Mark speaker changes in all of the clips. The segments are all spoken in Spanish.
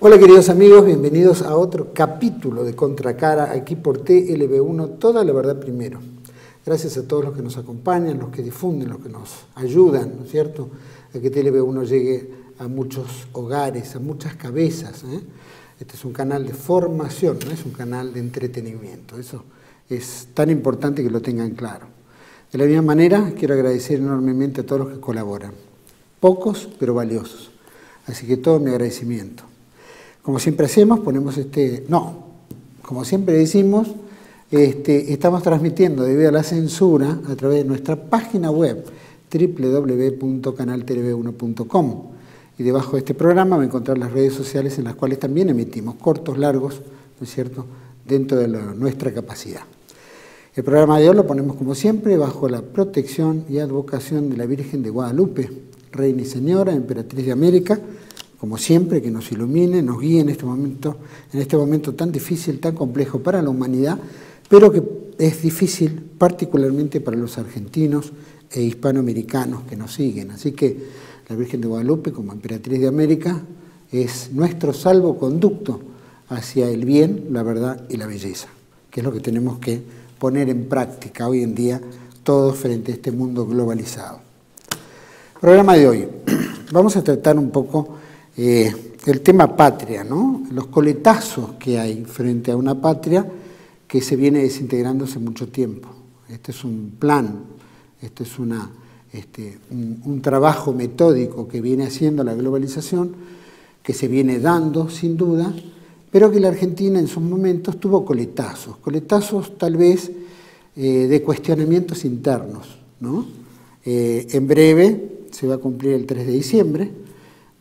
Speaker 1: Hola queridos amigos, bienvenidos a otro capítulo de Contracara aquí por TLB1, toda la verdad primero. Gracias a todos los que nos acompañan, los que difunden, los que nos ayudan, ¿no es cierto?, a que TLB1 llegue a muchos hogares, a muchas cabezas. Este es un canal de formación, no es un canal de entretenimiento. Eso es tan importante que lo tengan claro. De la misma manera, quiero agradecer enormemente a todos los que colaboran. Pocos, pero valiosos. Así que todo mi agradecimiento. Como siempre hacemos, como siempre decimos, estamos transmitiendo debido a la censura a través de nuestra página web www.canaltlb1.com y debajo de este programa va a encontrar las redes sociales en las cuales también emitimos cortos, largos, ¿no es cierto?, dentro de nuestra capacidad. El programa de hoy lo ponemos como siempre bajo la protección y advocación de la Virgen de Guadalupe, Reina y Señora, Emperatriz de América, como siempre, que nos ilumine, nos guíe en este momento tan difícil, tan complejo para la humanidad, pero que es difícil particularmente para los argentinos e hispanoamericanos que nos siguen. Así que la Virgen de Guadalupe, como Emperatriz de América, es nuestro salvoconducto hacia el bien, la verdad y la belleza, que es lo que tenemos que poner en práctica hoy en día todos frente a este mundo globalizado. Programa de hoy. Vamos a tratar un poco el tema patria, ¿no? Los coletazos que hay frente a una patria que se viene desintegrando hace mucho tiempo. Este es un plan, este es un trabajo metódico que viene haciendo la globalización, que se viene dando sin duda, pero que la Argentina en sus momentos tuvo coletazos tal vez de cuestionamientos internos, ¿no? En breve se va a cumplir el 3 de diciembre,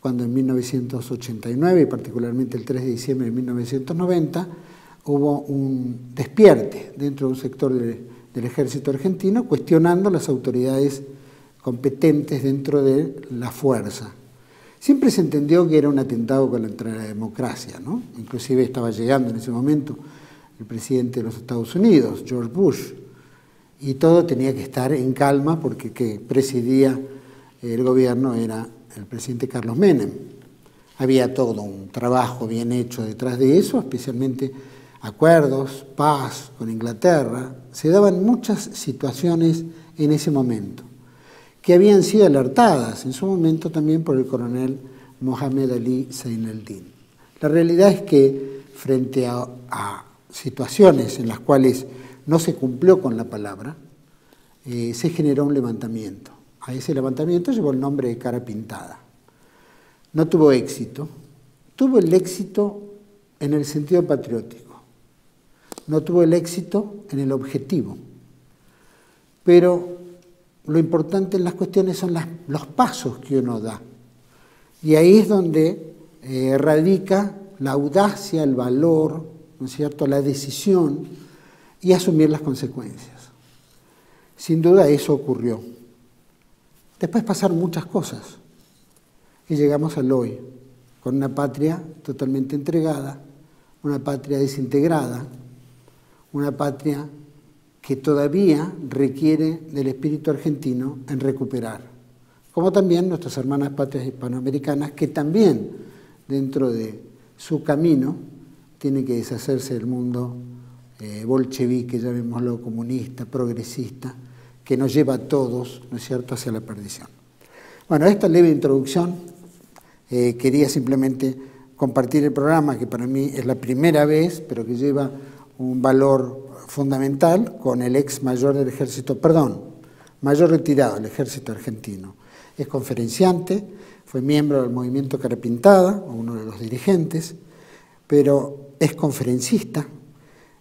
Speaker 1: cuando en 1989, y particularmente el 3 de diciembre de 1990, hubo un despierte dentro de un sector del ejército argentino cuestionando las autoridades competentes dentro de la fuerza. Siempre se entendió que era un atentado contra la democracia, ¿no? Inclusive estaba llegando en ese momento el presidente de los Estados Unidos, George Bush, y todo tenía que estar en calma porque que presidía el gobierno era el presidente Carlos Menem. Había todo un trabajo bien hecho detrás de eso, especialmente acuerdos, paz con Inglaterra. Se daban muchas situaciones en ese momento, que habían sido alertadas en su momento también por el coronel Mohamed Ali Zainuddin. La realidad es que frente a situaciones en las cuales no se cumplió con la palabra, se generó un levantamiento. A ese levantamiento llevó el nombre de Cara Pintada. No tuvo éxito. Tuvo el éxito en el sentido patriótico. No tuvo el éxito en el objetivo. Pero lo importante en las cuestiones son los pasos que uno da. Y ahí es donde radica la audacia, el valor, ¿no es cierto?, la decisión y asumir las consecuencias. Sin duda eso ocurrió. Después pasaron muchas cosas y llegamos al hoy, con una patria totalmente entregada, una patria desintegrada, una patria que todavía requiere del espíritu argentino en recuperar, como también nuestras hermanas patrias hispanoamericanas que también dentro de su camino tienen que deshacerse del mundo bolchevique, llamémoslo comunista, progresista, que nos lleva a todos, ¿no es cierto?, hacia la perdición. Bueno, esta leve introducción, quería simplemente compartir el programa, que para mí es la primera vez, pero que lleva un valor fundamental con el ex mayor del ejército, mayor retirado del ejército argentino. Es conferenciante, fue miembro del movimiento Cara Pintada, uno de los dirigentes, pero es conferencista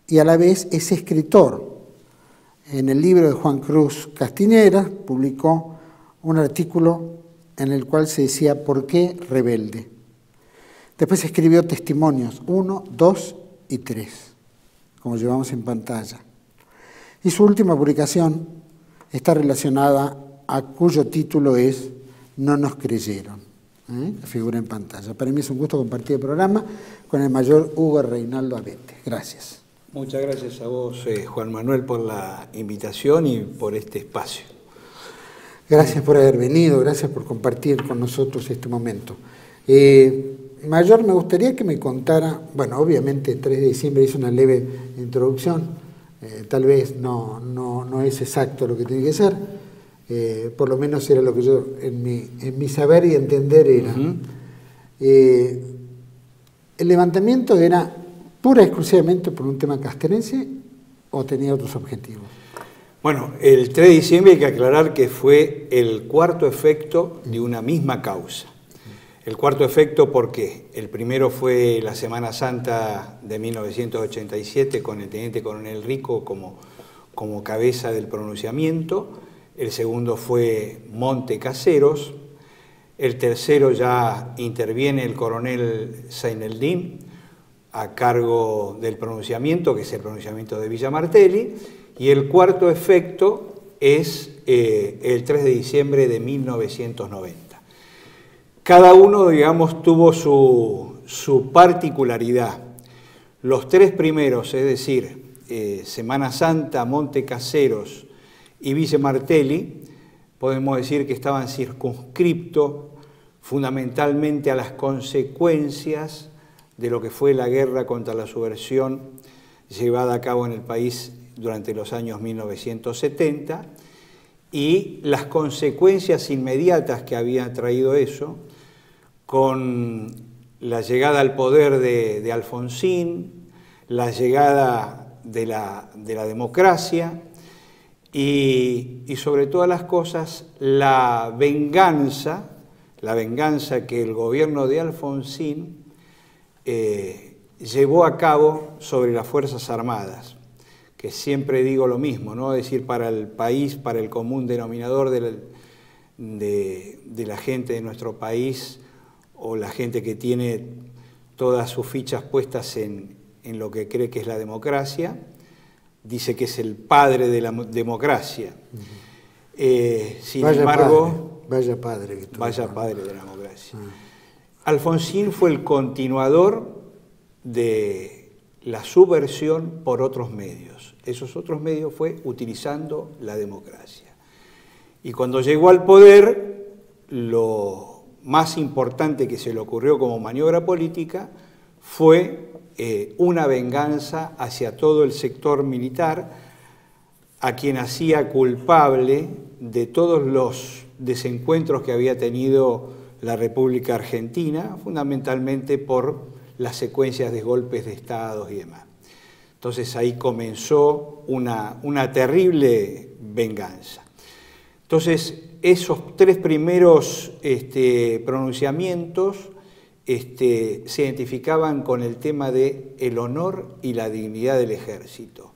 Speaker 1: y a la vez es escritor. En el libro de Juan Cruz Castiñeira publicó un artículo en el cual se decía ¿por qué rebelde? Después escribió testimonios 1, 2 y 3, como llevamos en pantalla. Y su última publicación está relacionada a cuyo título es No nos creyeron, que figura en pantalla. Para mí es un gusto compartir el programa con el mayor Hugo Reinaldo Abete. Gracias.
Speaker 2: Muchas gracias a vos, Juan Manuel, por la invitación y por este espacio.
Speaker 1: Gracias por haber venido, gracias por compartir con nosotros este momento. Mayor, me gustaría que me contara, bueno, obviamente 3 de diciembre hizo una leve introducción, tal vez no es exacto lo que tiene que ser, por lo menos era lo que yo en mi saber y entender era. El levantamiento era pura y exclusivamente por un tema castrense o tenía otros objetivos.
Speaker 2: Bueno, el 3 de diciembre hay que aclarar que fue el cuarto efecto de una misma causa. El cuarto efecto, ¿por qué? El primero fue la Semana Santa de 1987 con el teniente coronel Rico como cabeza del pronunciamiento. El segundo fue Monte Caseros. El tercero ya interviene el coronel Zaineldin a cargo del pronunciamiento, que es el pronunciamiento de Villa Martelli. Y el cuarto efecto es el 3 de diciembre de 1990. Cada uno, digamos, tuvo su particularidad. Los 3 primeros, es decir, Semana Santa, Monte Caseros y Villa Martelli, podemos decir que estaban circunscriptos fundamentalmente a las consecuencias de lo que fue la guerra contra la subversión llevada a cabo en el país durante los años 1970 y las consecuencias inmediatas que había traído eso con la llegada al poder de Alfonsín, la llegada de la democracia y sobre todas las cosas la venganza que el gobierno de Alfonsín llevó a cabo sobre las Fuerzas Armadas, que siempre digo lo mismo, ¿no? Es decir, para el país, para el común denominador de la gente de nuestro país, o la gente que tiene todas sus fichas puestas en lo que cree que es la democracia, dice que es el padre de la democracia. Sin embargo,
Speaker 1: vaya padre de
Speaker 2: la democracia. Alfonsín fue el continuador de la subversión por otros medios. Esos otros medios fue utilizando la democracia. Y cuando llegó al poder, lo más importante que se le ocurrió como maniobra política fue una venganza hacia todo el sector militar, a quien hacía culpable de todos los desencuentros que había tenido la República Argentina, fundamentalmente por las secuencias de golpes de Estado y demás. Entonces ahí comenzó una terrible venganza. Entonces, esos 3 primeros pronunciamientos se identificaban con el tema del honor y la dignidad del ejército.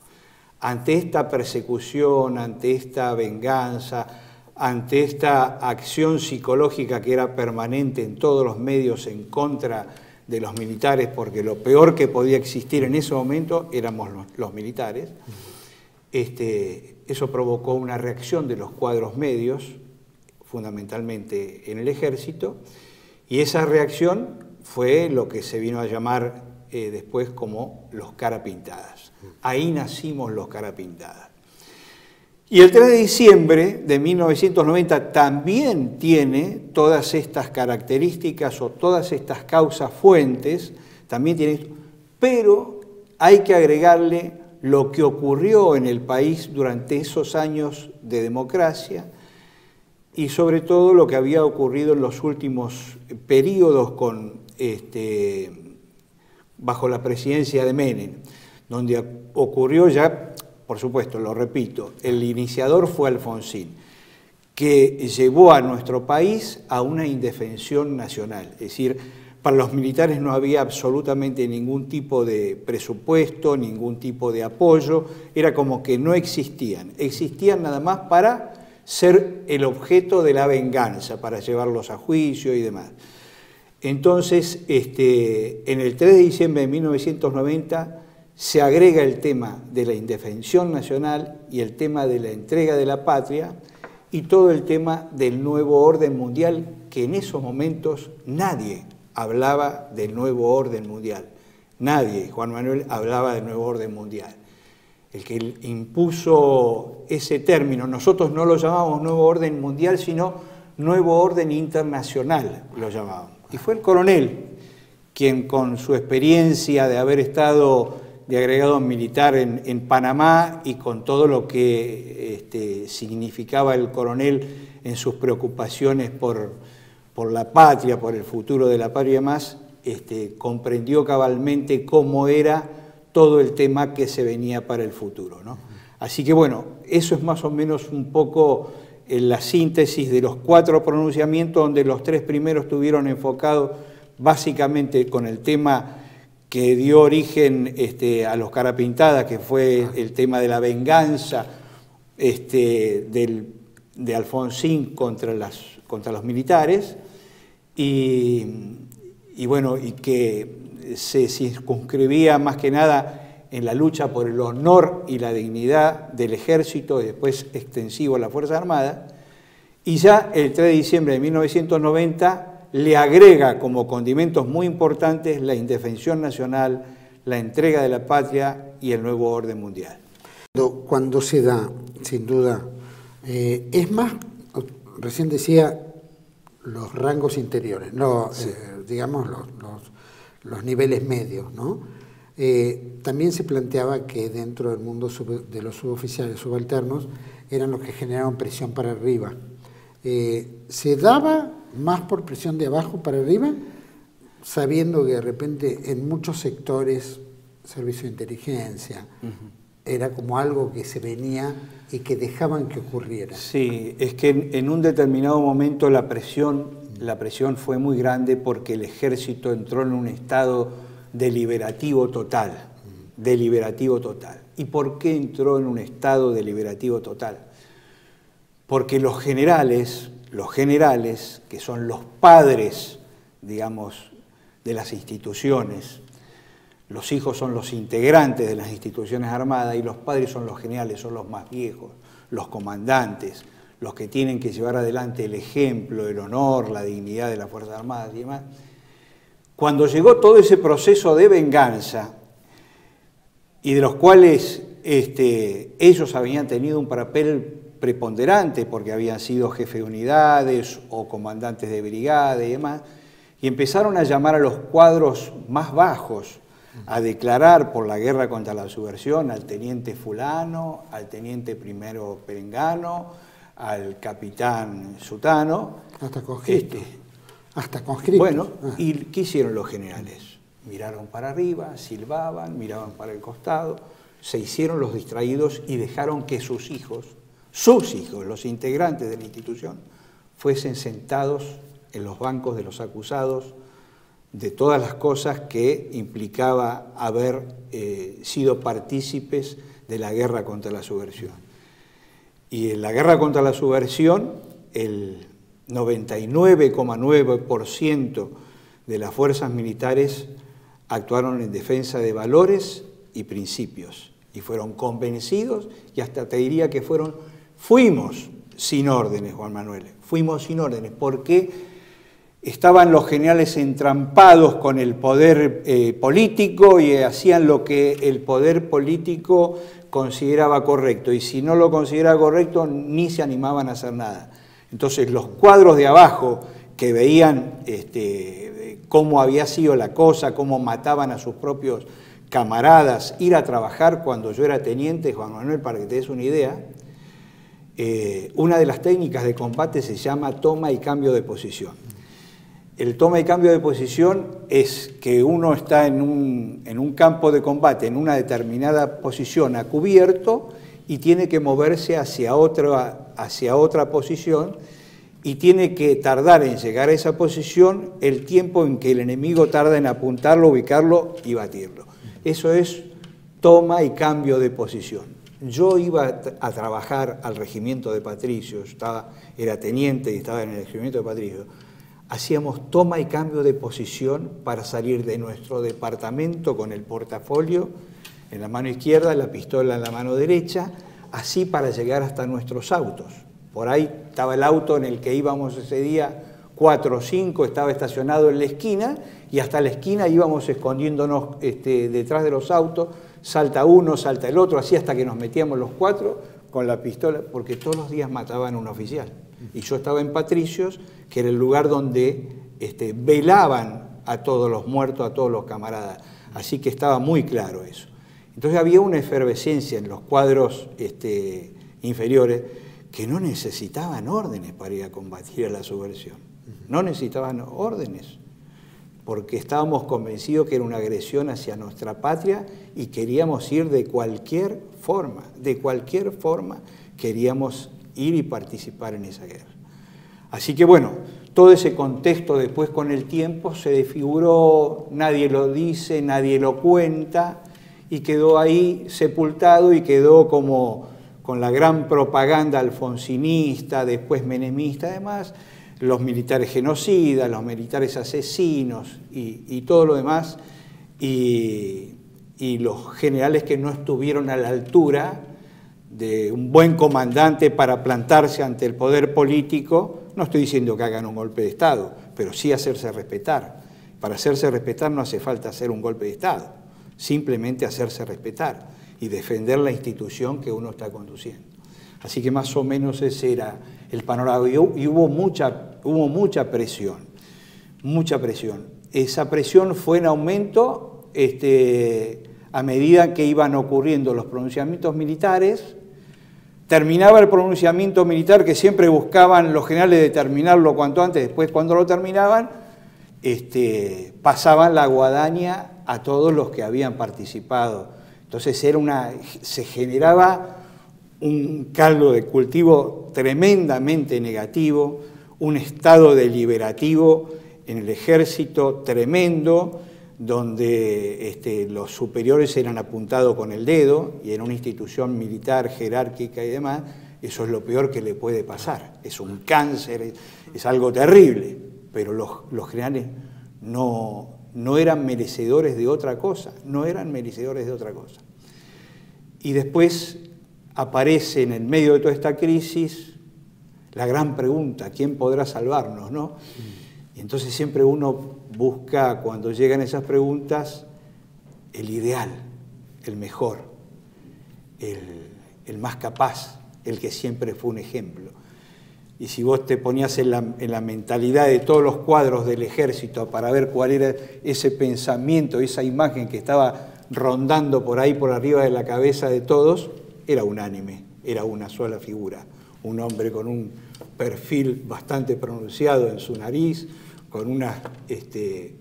Speaker 2: Ante esta persecución, ante esta venganza, ante esta acción psicológica que era permanente en todos los medios en contra de los militares, porque lo peor que podía existir en ese momento éramos los militares, eso provocó una reacción de los cuadros medios, fundamentalmente en el ejército, y esa reacción fue lo que se vino a llamar después como los cara pintadas. Ahí nacimos los cara pintadas. Y el 3 de diciembre de 1990 también tiene todas estas características o todas estas causas fuentes, también tiene, pero hay que agregarle lo que ocurrió en el país durante esos años de democracia y sobre todo lo que había ocurrido en los últimos periodos bajo la presidencia de Menem, donde ocurrió ya, por supuesto, lo repito, el iniciador fue Alfonsín, que llevó a nuestro país a una indefensión nacional, es decir, para los militares no había absolutamente ningún tipo de presupuesto, ningún tipo de apoyo, era como que no existían, existían nada más para ser el objeto de la venganza, para llevarlos a juicio y demás. Entonces, en el 3 de diciembre de 1990 se agrega el tema de la indefensión nacional y el tema de la entrega de la patria y todo el tema del nuevo orden mundial, que en esos momentos nadie hablaba del nuevo orden mundial. Nadie, Juan Manuel, hablaba del nuevo orden mundial. El que impuso ese término, nosotros no lo llamábamos nuevo orden mundial, sino nuevo orden internacional, lo llamábamos. Y fue el coronel quien con su experiencia de haber estado de agregado militar en Panamá y con todo lo que significaba el coronel en sus preocupaciones por la patria, por el futuro de la patria y demás, comprendió cabalmente cómo era todo el tema que se venía para el futuro, ¿no? Así que bueno, eso es más o menos un poco la síntesis de los 4 pronunciamientos, donde los 3 primeros estuvieron enfocados básicamente con el tema que dio origen a los Carapintadas, que fue el tema de la venganza de Alfonsín contra los militares, y bueno, y que se circunscribía más que nada en la lucha por el honor y la dignidad del ejército y después extensivo a las Fuerzas Armadas, y ya el 3 de diciembre de 1990 le agrega como condimentos muy importantes la indefensión nacional, la entrega de la patria y el nuevo orden mundial.
Speaker 1: Cuando se da, sin duda, es más, recién decía, los rangos interiores, no, sí. Digamos los niveles medios, ¿no? También se planteaba que dentro del mundo de los suboficiales subalternos eran los que generaban presión para arriba. ¿Se daba más por presión de abajo para arriba, sabiendo que de repente en muchos sectores, servicio de inteligencia, era como algo que se venía y que dejaban que ocurriera?
Speaker 2: Sí, es que en un determinado momento la presión fue muy grande porque el ejército entró en un estado deliberativo total, deliberativo total. ¿Y por qué entró en un estado deliberativo total? Porque los generales, que son los padres, digamos, de las instituciones, los hijos son los integrantes de las instituciones armadas y los padres son los generales, son los más viejos, los comandantes, los que tienen que llevar adelante el ejemplo, el honor, la dignidad de las Fuerzas Armadas y demás. Cuando llegó todo ese proceso de venganza, y de los cuales ellos habían tenido un papel preponderante porque habían sido jefes de unidades o comandantes de brigada y demás, y empezaron a llamar a los cuadros más bajos a declarar por la guerra contra la subversión al teniente fulano, al teniente primero perengano, al capitán sutano.
Speaker 1: Hasta conscripto. Hasta conscripto.
Speaker 2: Bueno, ¿y qué hicieron los generales? Miraron para arriba, silbaban, miraban para el costado, se hicieron los distraídos y dejaron que sus hijos, los integrantes de la institución, fuesen sentados en los bancos de los acusados de todas las cosas que implicaba haber sido partícipes de la guerra contra la subversión. Y en la guerra contra la subversión, el 99,9% de las fuerzas militares actuaron en defensa de valores y principios y fueron convencidos y hasta te diría que fuimos sin órdenes, Juan Manuel, fuimos sin órdenes porque estaban los generales entrampados con el poder político y hacían lo que el poder político consideraba correcto y si no lo consideraba correcto ni se animaban a hacer nada. Entonces los cuadros de abajo que veían cómo había sido la cosa, cómo mataban a sus propios camaradas, ir a trabajar cuando yo era teniente, Juan Manuel, para que te des una idea, una de las técnicas de combate se llama toma y cambio de posición. El toma y cambio de posición es que uno está en un campo de combate, en una determinada posición a cubierto y tiene que moverse hacia otra posición y tiene que tardar en llegar a esa posición el tiempo en que el enemigo tarda en apuntarlo, ubicarlo y batirlo. Eso es toma y cambio de posición. Yo iba a trabajar al regimiento de Patricios, era teniente y estaba en el regimiento de Patricios. Hacíamos toma y cambio de posición para salir de nuestro departamento con el portafolio en la mano izquierda, la pistola en la mano derecha, así para llegar hasta nuestros autos. Por ahí estaba el auto en el que íbamos ese día, 4 o 5, estaba estacionado en la esquina y hasta la esquina íbamos escondiéndonos detrás de los autos, salta uno, salta el otro, así hasta que nos metíamos los 4 con la pistola, porque todos los días mataban a un oficial. Y yo estaba en Patricios, que era el lugar donde velaban a todos los muertos, a todos los camaradas. Así que estaba muy claro eso. Entonces había una efervescencia en los cuadros inferiores que no necesitaban órdenes para ir a combatir a la subversión. No necesitaban órdenes, porque estábamos convencidos que era una agresión hacia nuestra patria y queríamos ir de cualquier forma queríamos ir y participar en esa guerra. Así que bueno, todo ese contexto después con el tiempo se desfiguró, nadie lo dice, nadie lo cuenta, y quedó ahí sepultado y quedó como con la gran propaganda alfonsinista, después menemista, además, los militares genocidas, los militares asesinos y todo lo demás, y los generales que no estuvieron a la altura de un buen comandante para plantarse ante el poder político. No estoy diciendo que hagan un golpe de Estado, pero sí hacerse respetar. Para hacerse respetar no hace falta hacer un golpe de Estado, simplemente hacerse respetar y defender la institución que uno está conduciendo. Así que más o menos ese era el panorama. Y hubo mucha presión, mucha presión. Esa presión fue en aumento a medida que iban ocurriendo los pronunciamientos militares. Terminaba el pronunciamiento militar, que siempre buscaban los generales de terminarlo cuanto antes. Después, cuando lo terminaban, pasaban la guadaña a todos los que habían participado. Entonces se generaba un caldo de cultivo tremendamente negativo, un estado deliberativo en el ejército tremendo, donde los superiores eran apuntados con el dedo, y en una institución militar jerárquica y demás, eso es lo peor que le puede pasar. Es un cáncer, es algo terrible, pero los generales no eran merecedores de otra cosa, Y después aparece en el medio de toda esta crisis la gran pregunta: ¿quién podrá salvarnos, no? Y entonces siempre uno busca, cuando llegan esas preguntas, el ideal, el mejor, el más capaz, el que siempre fue un ejemplo. Y si vos te ponías en la mentalidad de todos los cuadros del ejército para ver cuál era ese pensamiento, esa imagen que estaba rondando por ahí, por arriba de la cabeza de todos, era unánime, era una sola figura. Un hombre con un perfil bastante pronunciado en su nariz, con unos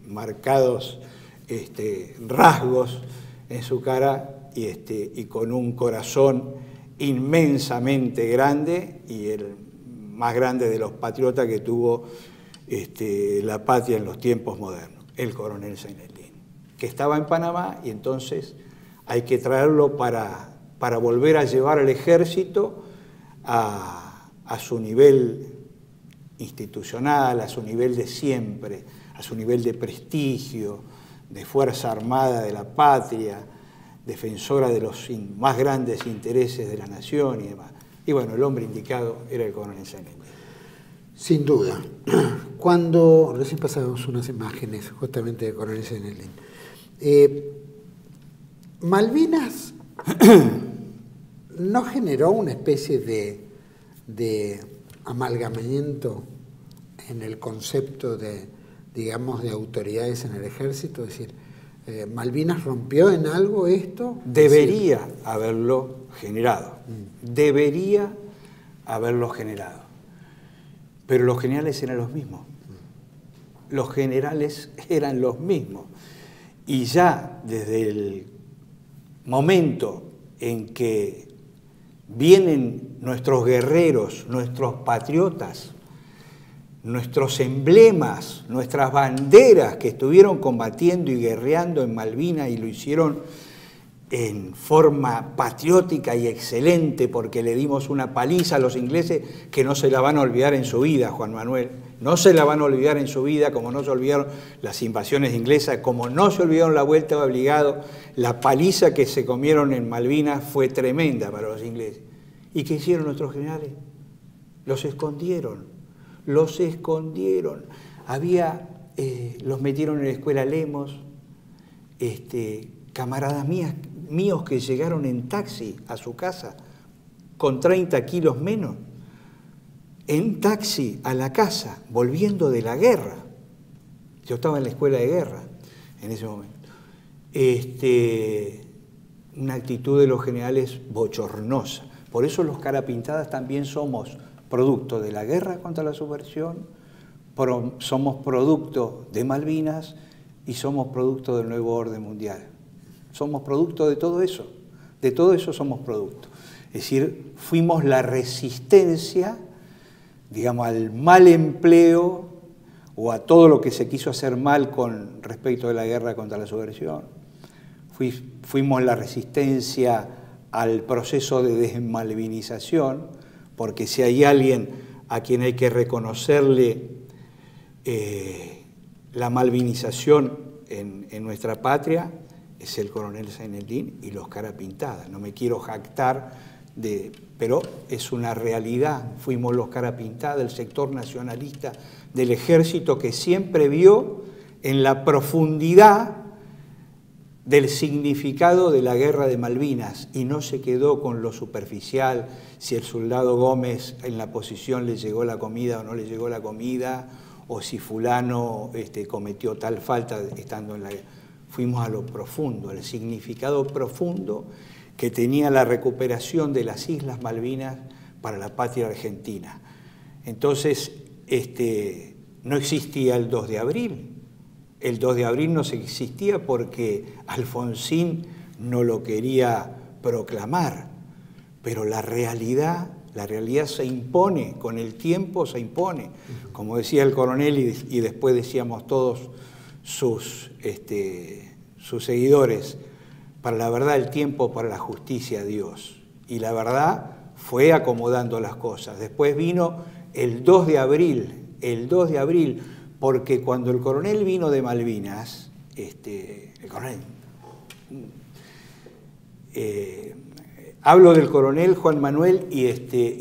Speaker 2: marcados rasgos en su cara y con un corazón inmensamente grande, y el más grande de los patriotas que tuvo la patria en los tiempos modernos, el coronel Saint-Lin, que estaba en Panamá, y entonces hay que traerlo para volver a llevar al ejército a su nivel institucional, a su nivel de siempre, a su nivel de prestigio, de fuerza armada de la patria, defensora de los más grandes intereses de la nación y demás. Y bueno, el hombre indicado era el coronel Saint-Lin.
Speaker 1: Sin duda. Cuando recién pasamos unas imágenes justamente del coronel Saint-Lin, Malvinas no generó una especie de amalgamamiento en el concepto de, digamos, de autoridades en el ejército. Es decir, ¿Malvinas rompió en algo esto?
Speaker 2: Debería haberlo generado. Debería haberlo generado. Pero los generales eran los mismos. Los generales eran los mismos. Y ya desde el momento en que vienen nuestros guerreros, nuestros patriotas, nuestros emblemas, nuestras banderas que estuvieron combatiendo y guerreando en Malvinas, y lo hicieron en forma patriótica y excelente, porque le dimos una paliza a los ingleses que no se la van a olvidar en su vida, Juan Manuel. No se la van a olvidar en su vida, como no se olvidaron las invasiones inglesas, como no se olvidaron la vuelta de obligado. La paliza que se comieron en Malvinas fue tremenda para los ingleses. ¿Y qué hicieron nuestros generales? Los escondieron, los escondieron. Los metieron en la escuela Lemos, camaradas míos que llegaron en taxi a su casa con 30 kilos menos, en taxi a la casa, volviendo de la guerra. Yo estaba en la escuela de guerra en ese momento. Una actitud de los generales bochornosa. Por eso los carapintadas también somos producto de la guerra contra la subversión, somos producto de Malvinas y somos producto del nuevo orden mundial. Somos producto de todo eso somos producto. Es decir, fuimos la resistencia, digamos, al mal empleo o a todo lo que se quiso hacer mal con respecto de la guerra contra la subversión. Fuimos la resistencia al proceso de desmalvinización, porque si hay alguien a quien hay que reconocerle la malvinización en nuestra patria, es el coronel Zaineldin y los Carapintadas. No me quiero jactar, pero es una realidad. Fuimos los Carapintadas, el sector nacionalista del ejército que siempre vio en la profundidad del significado de la guerra de Malvinas y no se quedó con lo superficial, si el soldado Gómez en la posición le llegó la comida o no le llegó la comida, o si fulano cometió tal falta estando en la guerra. Fuimos a lo profundo, al significado profundo que tenía la recuperación de las Islas Malvinas para la patria argentina. Entonces, no existía el 2 de abril. El 2 de abril no existía porque Alfonsín no lo quería proclamar, pero la realidad se impone, con el tiempo se impone. Como decía el coronel y después decíamos todos sus seguidores, para la verdad el tiempo, para la justicia Dios. Y la verdad fue acomodando las cosas. Después vino el 2 de abril, porque cuando el coronel vino de Malvinas, hablo del coronel Juan Manuel y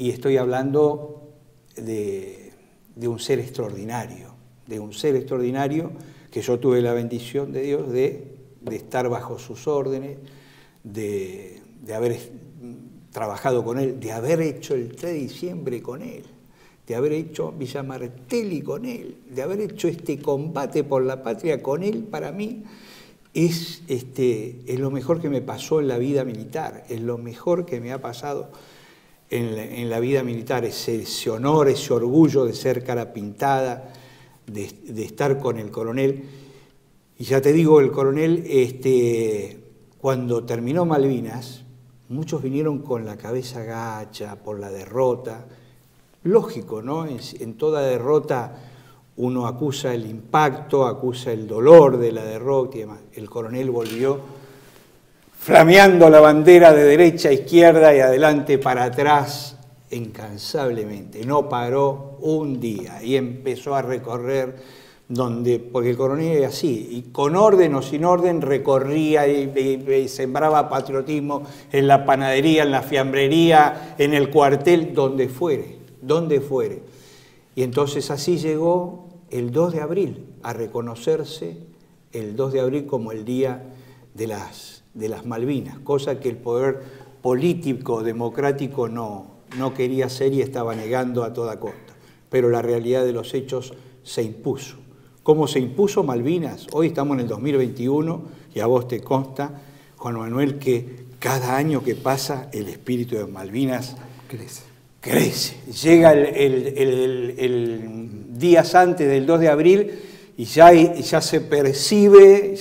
Speaker 2: estoy hablando de un ser extraordinario, que yo tuve la bendición de Dios de estar bajo sus órdenes, de haber trabajado con él, de haber hecho el 3 de diciembre con él, de haber hecho Villa Martelli con él, de haber hecho este combate por la patria con él. Para mí es lo mejor que me pasó en la vida militar, es lo mejor que me ha pasado en la vida militar, ese honor, ese orgullo de ser Carapintada, de estar con el coronel. Y ya te digo, el coronel, cuando terminó Malvinas, muchos vinieron con la cabeza gacha por la derrota. Lógico, ¿no? En toda derrota uno acusa el impacto, acusa el dolor de la derrota y demás. El coronel volvió flameando la bandera de derecha a izquierda y adelante para atrás incansablemente. No paró un día y empezó a recorrer porque el coronel era así, y con orden o sin orden recorría y sembraba patriotismo en la panadería, en la fiambrería, en el cuartel, donde fuere. Y entonces así llegó el 2 de abril, a reconocerse el 2 de abril como el día de las Malvinas, cosa que el poder político, democrático no quería hacer y estaba negando a toda costa. Pero la realidad de los hechos se impuso. ¿Cómo se impuso Malvinas? Hoy estamos en el 2021 y a vos te consta, Juan Manuel, que cada año que pasa el espíritu de Malvinas crece. Llega el días antes del 2 de abril y ya se percibe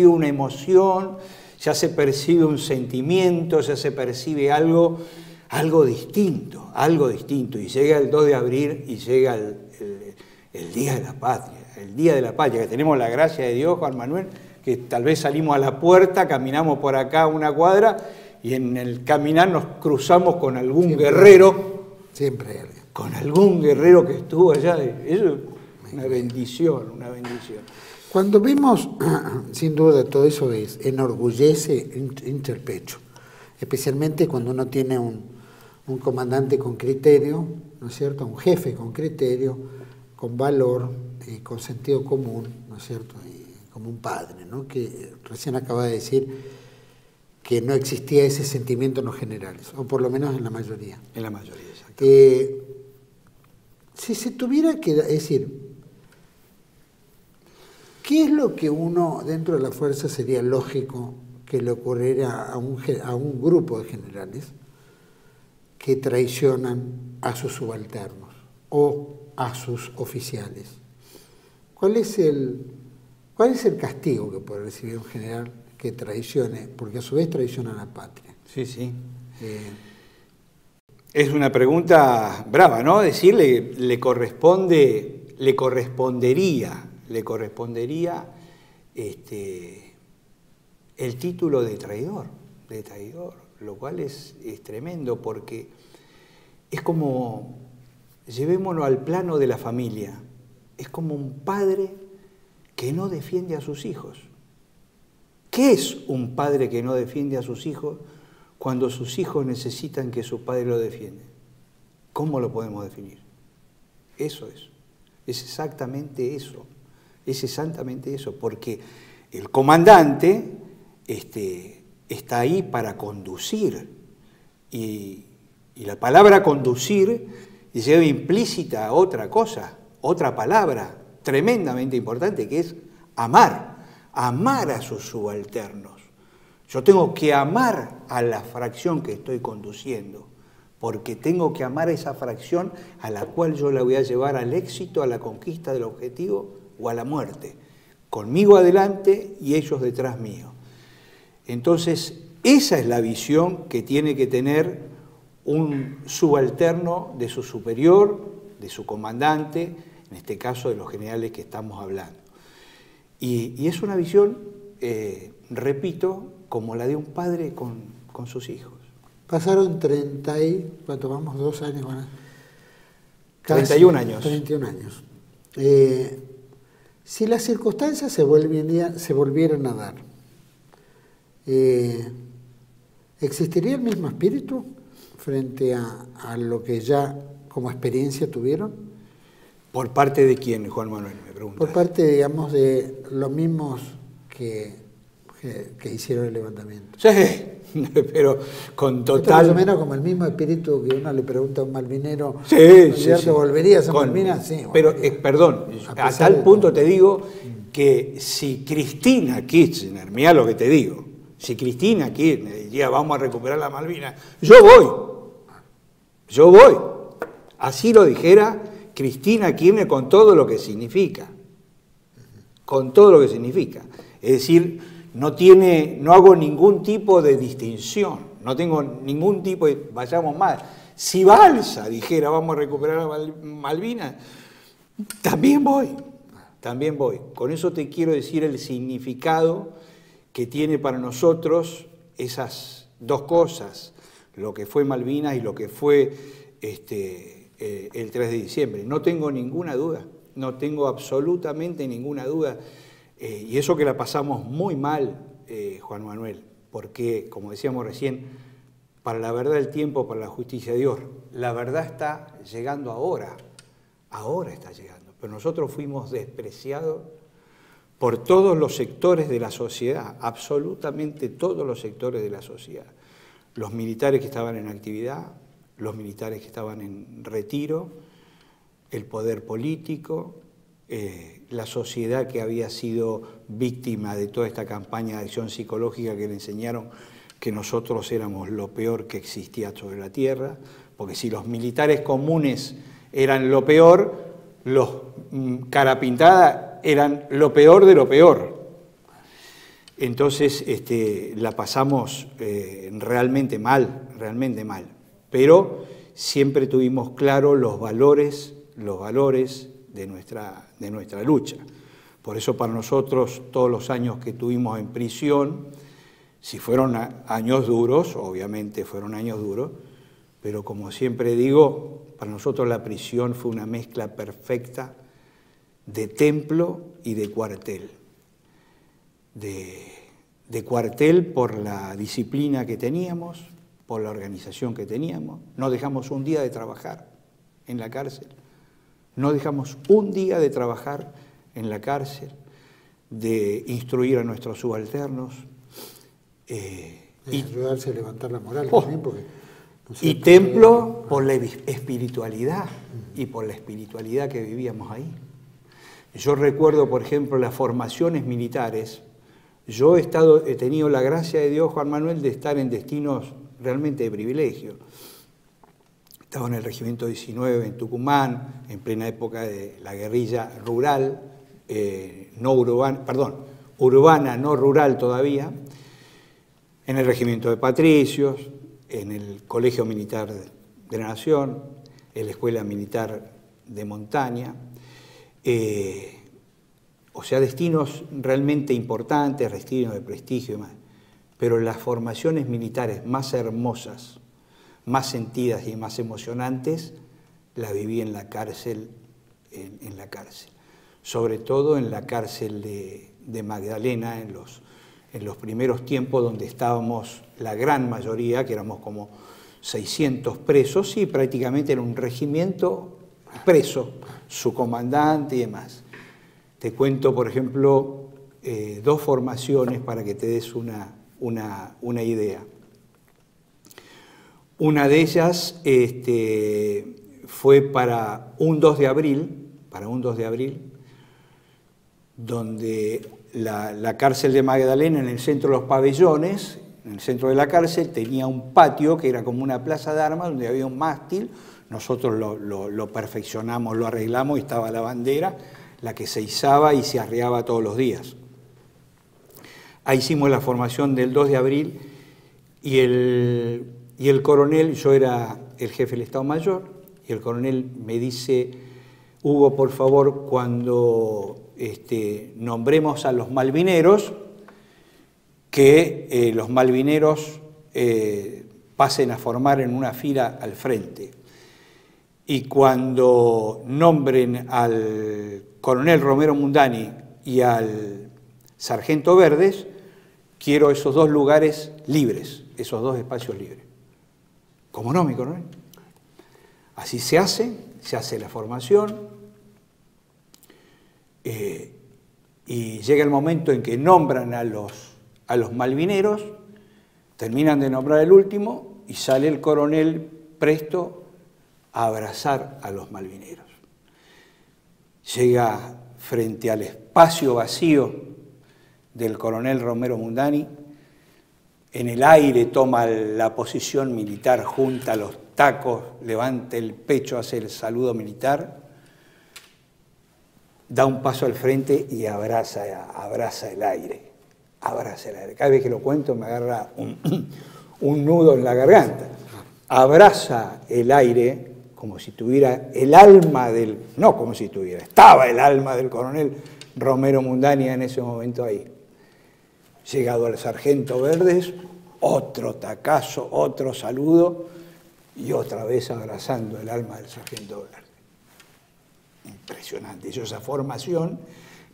Speaker 2: una emoción, ya se percibe un sentimiento, ya se percibe algo distinto. Y llega el 2 de abril y llega el Día de la Patria. El Día de la Patria, que tenemos la gracia de Dios, Juan Manuel, que tal vez salimos a la puerta, caminamos por acá una cuadra y en el caminar nos cruzamos con algún guerrero.
Speaker 1: Siempre hay.
Speaker 2: Con algún guerrero que estuvo allá. Eso es una bendición.
Speaker 1: Cuando vemos, sin duda, todo eso enorgullece, hincha el pecho. Especialmente cuando uno tiene un comandante con criterio, ¿no es cierto? Un jefe con criterio, con valor, con sentido común, ¿no es cierto? Y como un padre, ¿no? Que recién acaba de decir que no existía ese sentimiento en los generales, o por lo menos en la mayoría.
Speaker 2: En la mayoría, exacto.
Speaker 1: Si se tuviera que, es decir, ¿Qué es lo que uno dentro de la fuerza sería lógico que le ocurriera a un grupo de generales que traicionan a sus subalternos o a sus oficiales? ¿Cuál es el castigo que puede recibir un general que traicione, porque a su vez traiciona a la patria?
Speaker 2: Sí, sí. Es una pregunta brava, ¿no? Decirle, le correspondería el título de traidor, lo cual es tremendo, porque es como, llevémoslo al plano de la familia, es como un padre que no defiende a sus hijos. ¿Qué es un padre que no defiende a sus hijos cuando sus hijos necesitan que su padre lo defienda? ¿Cómo lo podemos definir? Eso es exactamente eso, porque el comandante está ahí para conducir, y la palabra conducir lleva implícita otra cosa, otra palabra tremendamente importante, que es amar a sus subalternos. Yo tengo que amar a la fracción que estoy conduciendo, porque tengo que amar a esa fracción a la cual yo la voy a llevar al éxito, a la conquista del objetivo o a la muerte. Conmigo adelante y ellos detrás mío. Entonces, esa es la visión que tiene que tener un subalterno de su superior, de su comandante, en este caso de los generales que estamos hablando. Y es una visión, repito, como la de un padre con sus hijos.
Speaker 1: Pasaron 31 años, bueno,
Speaker 2: 31 años.
Speaker 1: 31 años. Si las circunstancias se volvieran a dar, ¿existiría el mismo espíritu frente a lo que ya como experiencia tuvieron?
Speaker 2: ¿Por parte de quién, Juan Manuel? Me pregunta.
Speaker 1: Por parte, digamos, de los mismos que hicieron el levantamiento.
Speaker 2: Sí, pero con total...
Speaker 1: Más o menos como el mismo espíritu que uno le pregunta a un malvinero,
Speaker 2: sí.
Speaker 1: ¿volverías a Malvinas? Sí,
Speaker 2: pero, perdón, a tal punto te digo que si Cristina Kirchner, mirá lo que te digo, si Cristina Kirchner diría vamos a recuperar la Malvinas, yo voy. Así lo dijera Cristina Kirchner con todo lo que significa. Es decir, no hago ningún tipo de distinción, no tengo ningún tipo de, vayamos más. Si Balsa dijera vamos a recuperar Malvinas, también voy. Con eso te quiero decir el significado que tiene para nosotros esas dos cosas, lo que fue Malvinas y lo que fue el 3 de diciembre. No tengo ninguna duda, no tengo absolutamente ninguna duda. Y eso que la pasamos muy mal, Juan Manuel, porque, como decíamos recién, para la verdad del tiempo, para la justicia de Dios, la verdad está llegando ahora está llegando, pero nosotros fuimos despreciados por todos los sectores de la sociedad, absolutamente todos los sectores de la sociedad. Los militares que estaban en actividad, los militares que estaban en retiro, el poder político, la sociedad que había sido víctima de toda esta campaña de acción psicológica que le enseñaron que nosotros éramos lo peor que existía sobre la tierra, porque si los militares comunes eran lo peor, los cara pintada eran lo peor de lo peor. Entonces la pasamos realmente mal, pero siempre tuvimos claro los valores de nuestra lucha. Por eso para nosotros todos los años que tuvimos en prisión, si fueron años duros, obviamente fueron años duros, pero como siempre digo, para nosotros la prisión fue una mezcla perfecta de templo y de cuartel. De cuartel por la disciplina que teníamos, por la organización que teníamos. No dejamos un día de trabajar en la cárcel. No dejamos un día de trabajar en la cárcel, de instruir a nuestros subalternos.
Speaker 1: Y ayudarse a levantar la moral también, porque...
Speaker 2: Y templo por la espiritualidad y por la espiritualidad que vivíamos ahí. Yo recuerdo, por ejemplo, las formaciones militares. Yo he tenido la gracia de Dios, Juan Manuel, de estar en destinos realmente de privilegio. Estaba en el Regimiento 19 en Tucumán, en plena época de la guerrilla rural, urbana, no rural todavía, en el Regimiento de Patricios, en el Colegio Militar de la Nación, en la Escuela Militar de Montaña, o sea, destinos realmente importantes, destinos de prestigio y demás. Pero las formaciones militares más hermosas, más sentidas y más emocionantes, las viví en la cárcel, en la cárcel. Sobre todo en la cárcel de Magdalena, en los primeros tiempos donde estábamos la gran mayoría, que éramos como 600 presos, y prácticamente era un regimiento preso, su comandante y demás. Te cuento, por ejemplo, 2 formaciones para que te des una idea. Una de ellas fue para un 2 de abril, donde la cárcel de Magdalena, en el centro de los pabellones, en el centro de la cárcel, tenía un patio que era como una plaza de armas, donde había un mástil. Nosotros lo perfeccionamos, lo arreglamos, y estaba la bandera, la que se izaba y se arriaba todos los días. Ahí hicimos la formación del 2 de abril y el coronel, yo era el jefe del Estado Mayor, y el coronel me dice: Hugo, por favor, cuando nombremos a los malvineros, que los malvineros pasen a formar en una fila al frente. Y cuando nombren al coronel Romero Mundani y al sargento Verdes, quiero esos 2 lugares libres, esos 2 espacios libres. ¿Cómo no, mi coronel? Así se hace la formación, y llega el momento en que nombran a los malvineros, terminan de nombrar el último, y sale el coronel presto a abrazar a los malvineros. Llega frente al espacio vacío del coronel Romero Mundani, en el aire toma la posición militar, junta los tacos, levanta el pecho, hace el saludo militar, da un paso al frente y abraza el aire. Abraza el aire. Cada vez que lo cuento me agarra un nudo en la garganta. Abraza el aire como si tuviera el alma no como si tuviera, estaba el alma del coronel Romero Mundani en ese momento ahí. Llegado al sargento Verdes, otro tacazo, otro saludo, y otra vez abrazando el alma del sargento Verdes. Impresionante. Yo esa formación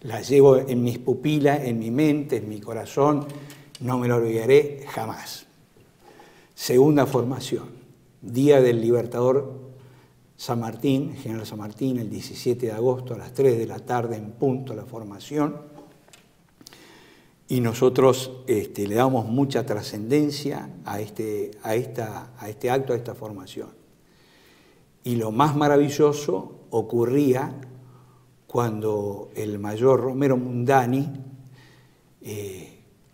Speaker 2: la llevo en mis pupilas, en mi mente, en mi corazón, no me lo olvidaré jamás. Segunda formación, Día del Libertador San Martín, General San Martín, el 17 de agosto a las 3 de la tarde en punto la formación. Y nosotros le damos mucha trascendencia a este acto, a esta formación. Y lo más maravilloso ocurría cuando el mayor Romero Mundani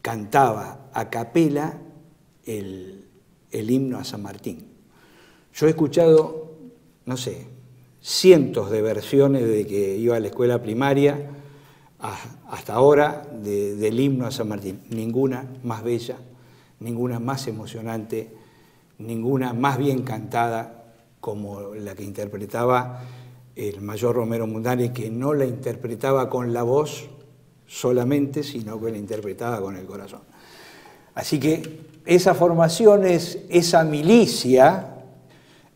Speaker 2: cantaba a capela el himno a San Martín. Yo he escuchado, no sé, cientos de versiones desde que iba a la escuela primaria hasta ahora del himno a San Martín. Ninguna más bella, ninguna más emocionante, ninguna más bien cantada como la que interpretaba el mayor Romero Mundani, que no la interpretaba con la voz solamente, sino que la interpretaba con el corazón. Así que esa formación es esa milicia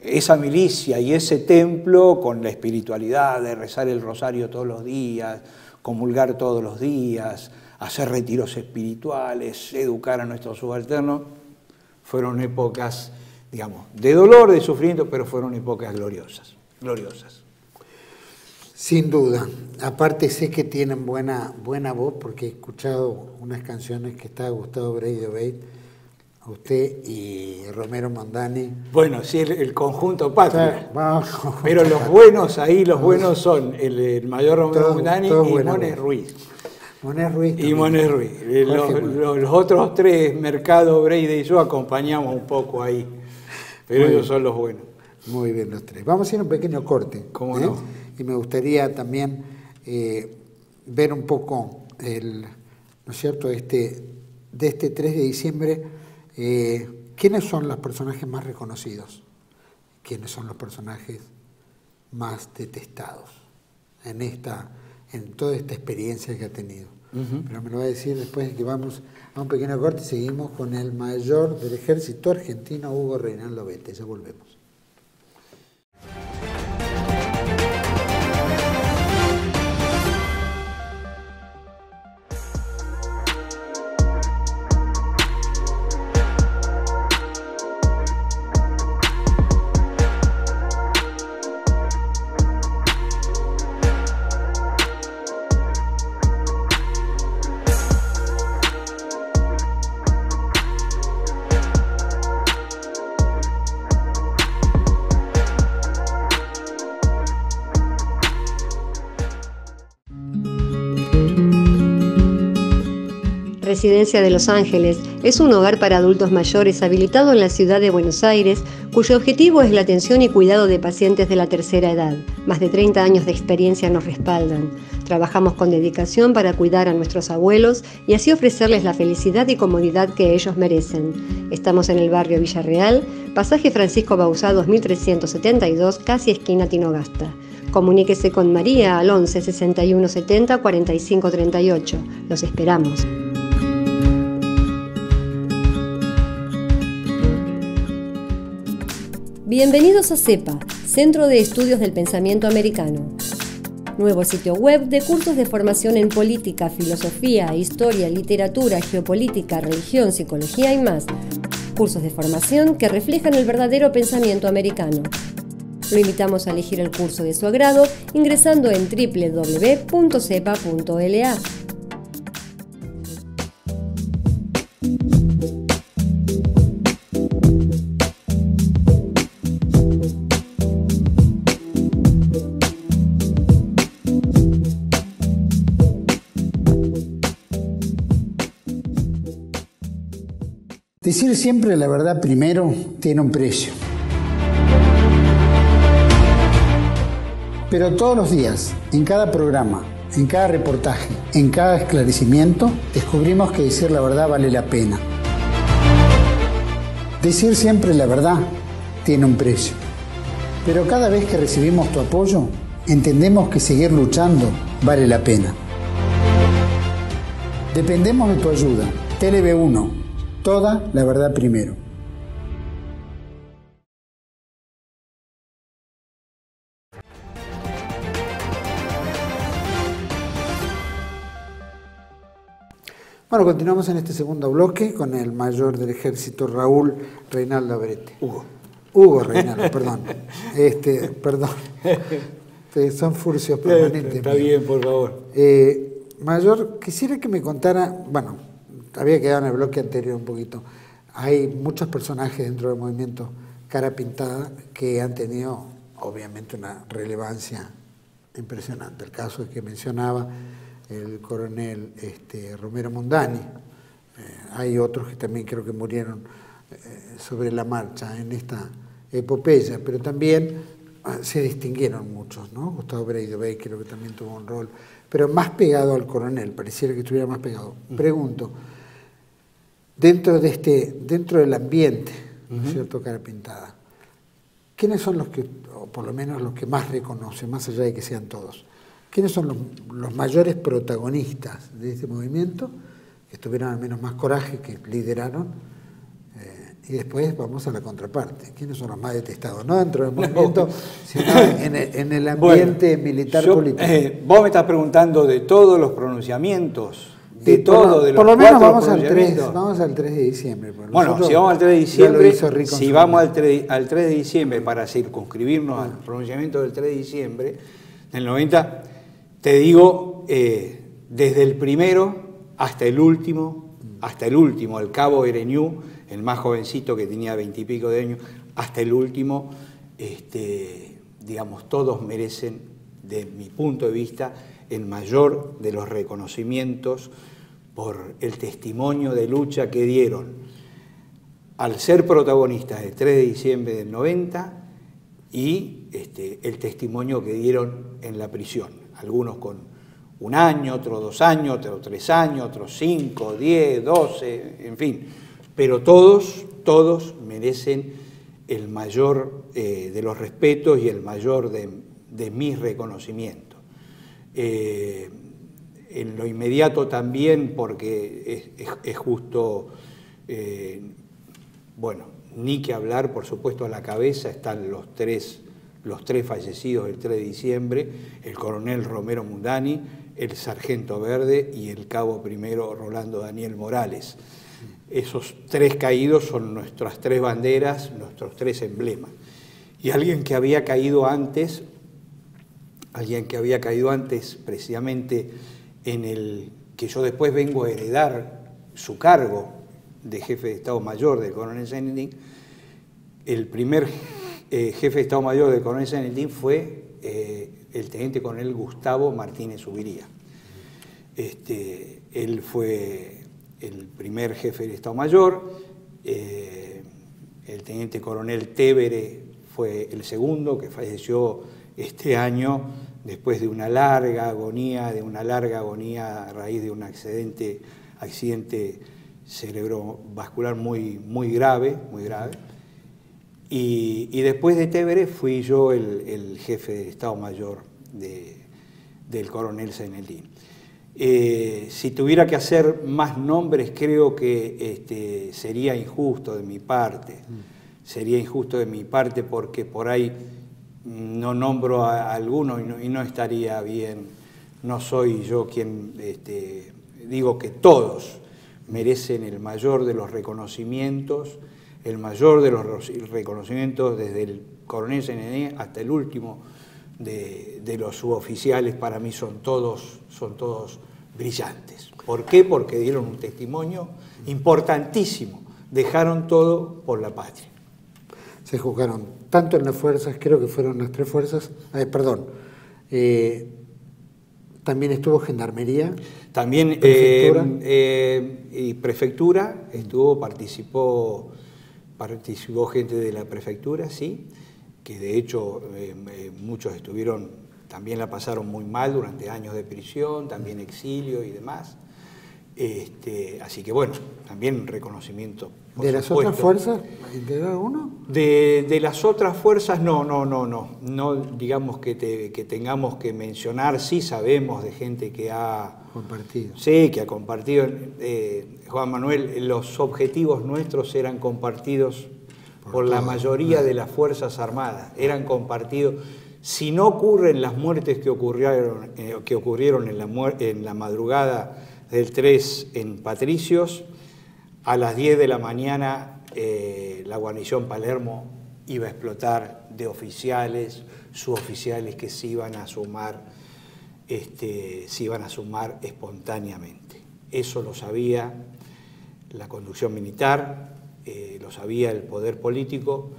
Speaker 2: y ese templo con la espiritualidad de rezar el rosario todos los días, comulgar todos los días, hacer retiros espirituales, educar a nuestros subalternos, fueron épocas, digamos, de dolor, de sufrimiento, pero fueron épocas gloriosas.
Speaker 1: Sin duda. Aparte sé que tienen buena voz, porque he escuchado unas canciones que está Gustavo Braithwaite, usted y Romero Mondani.
Speaker 2: Bueno, sí, el conjunto patria.
Speaker 1: Vamos.
Speaker 2: Pero los buenos ahí, los buenos son el mayor Romero Mondani y Mones Ruiz.
Speaker 1: Mones Ruiz.
Speaker 2: Y Mones Ruiz. Los otros tres, Mercado, Breide y yo, acompañamos un poco ahí. Pero ellos son los buenos.
Speaker 1: Muy bien, los tres. Vamos a ir a un pequeño corte.
Speaker 2: ¿Cómo no?
Speaker 1: Y me gustaría también ver un poco ¿no es cierto?, de este 3 de diciembre, ¿quiénes son los personajes más reconocidos? ¿Quiénes son los personajes más detestados en toda esta experiencia que ha tenido? Pero me lo va a decir después de que vamos a un pequeño corte y seguimos con el mayor del ejército argentino, Hugo Reinaldo Bette. Ya volvemos.
Speaker 3: Residencia de Los Ángeles es un hogar para adultos mayores habilitado en la ciudad de Buenos Aires, cuyo objetivo es la atención y cuidado de pacientes de la tercera edad. Más de 30 años de experiencia nos respaldan. Trabajamos con dedicación para cuidar a nuestros abuelos y así ofrecerles la felicidad y comodidad que ellos merecen. Estamos en el barrio Villarreal, pasaje Francisco Bauzá 2372, casi esquina Tinogasta. Comuníquese con María al 11 61 70 45 38. Los esperamos. Bienvenidos a CEPA, Centro de Estudios del Pensamiento Americano. Nuevo sitio web de cursos de formación en política, filosofía, historia, literatura, geopolítica, religión, psicología y más. Cursos de formación que reflejan el verdadero pensamiento americano. Lo invitamos a elegir el curso de su agrado ingresando en www.cepa.la.
Speaker 1: Decir siempre la verdad primero tiene un precio. Pero todos los días, en cada programa, en cada reportaje, en cada esclarecimiento, descubrimos que decir la verdad vale la pena. Decir siempre la verdad tiene un precio. Pero cada vez que recibimos tu apoyo, entendemos que seguir luchando vale la pena. Dependemos de tu ayuda. TLB1. Toda la verdad primero. Bueno, continuamos en este segundo bloque con el mayor del ejército, Raúl Reinaldo Bette. Hugo Reinaldo, perdón. Perdón. Son furcios permanentes.
Speaker 2: Está bien, por favor.
Speaker 1: Mayor, quisiera que me contara, bueno, había quedado en el bloque anterior un poquito. Hay muchos personajes dentro del movimiento Cara Pintada que han tenido, obviamente, una relevancia impresionante. El caso es que mencionaba el coronel Romero Mondani. Hay otros que también creo que murieron sobre la marcha en esta epopeya, pero también se distinguieron muchos, ¿no? Gustavo Breide creo que también tuvo un rol, pero más pegado al coronel, pareciera que estuviera más pegado. Pregunto, dentro del ambiente, ¿no es cierto?, Cara Pintada, ¿quiénes son los que, o por lo menos los que más reconocen, más allá de que sean todos, quiénes son los mayores protagonistas de este movimiento, que tuvieron al menos más coraje, que lideraron? Y después vamos a la contraparte. ¿Quiénes son los más detestados? No dentro del movimiento, sino en el ambiente militar político.
Speaker 2: Vos me estás preguntando de todos los pronunciamientos, de los
Speaker 1: por lo menos vamos al 3 de diciembre.
Speaker 2: Bueno, si vamos al 3 de diciembre, si vamos al 3 de diciembre para circunscribirnos al pronunciamiento del 3 de diciembre del 90, te digo, desde el primero hasta el último, el cabo Ereñú, el más jovencito que tenía 20 y pico de años, hasta el último, digamos, todos merecen, de mi punto de vista, el mayor de los reconocimientos por el testimonio de lucha que dieron al ser protagonistas del 3 de diciembre del 90 y el testimonio que dieron en la prisión. Algunos con 1 año, otros 2 años, otros 3 años, otros 5, 10, 12, en fin. Pero todos merecen el mayor de los respetos y el mayor de mis reconocimientos. En lo inmediato también, porque es justo, bueno, ni que hablar, por supuesto, a la cabeza están los tres fallecidos el 3 de diciembre, el coronel Romero Mundani, el sargento Verde y el cabo primero Rolando Daniel Morales. Esos 3 caídos son nuestras 3 banderas, nuestros 3 emblemas. Y alguien que había caído antes precisamente en el que yo después vengo a heredar su cargo de jefe de Estado Mayor del coronel Saint-Étienne, el primer jefe de Estado Mayor del coronel Saint-Étienne fue el teniente coronel Gustavo Martínez Ubiría. Él fue el primer jefe del Estado Mayor, el teniente coronel Tevere fue el segundo, que falleció este año después de una larga agonía a raíz de un accidente cerebrovascular muy grave. Y después de Tevere fui yo el jefe de Estado Mayor del coronel Saint-Étienne. Si tuviera que hacer más nombres, creo que sería injusto de mi parte. Sería injusto de mi parte porque por ahí no nombro a alguno y no estaría bien. No soy yo quien digo que todos merecen el mayor de los reconocimientos, desde el coronel Saint-Étienne hasta el último de los suboficiales. Para mí son todos brillantes. ¿Por qué? Porque dieron un testimonio importantísimo, dejaron todo por la patria.
Speaker 1: Se jugaron tanto en las fuerzas, creo que fueron las 3 fuerzas, también estuvo Gendarmería.
Speaker 2: También
Speaker 1: Prefectura.
Speaker 2: Y Prefectura, participó gente de la Prefectura, sí, que de hecho muchos también la pasaron muy mal durante años de prisión, también exilio y demás. Así que bueno, también un reconocimiento.
Speaker 1: ¿De las otras fuerzas integró alguno?
Speaker 2: De las otras fuerzas no digamos que tengamos que mencionar. Sí sabemos de gente que ha
Speaker 1: compartido.
Speaker 2: Sí, que ha compartido. Juan Manuel, los objetivos nuestros eran compartidos por la mayoría de las Fuerzas Armadas, eran compartidos. Si no ocurren las muertes que ocurrieron en la madrugada del 3 en Patricios, a las 10 de la mañana la guarnición Palermo iba a explotar de oficiales, suboficiales que se iban a sumar espontáneamente. Eso lo sabía la conducción militar, lo sabía el poder político.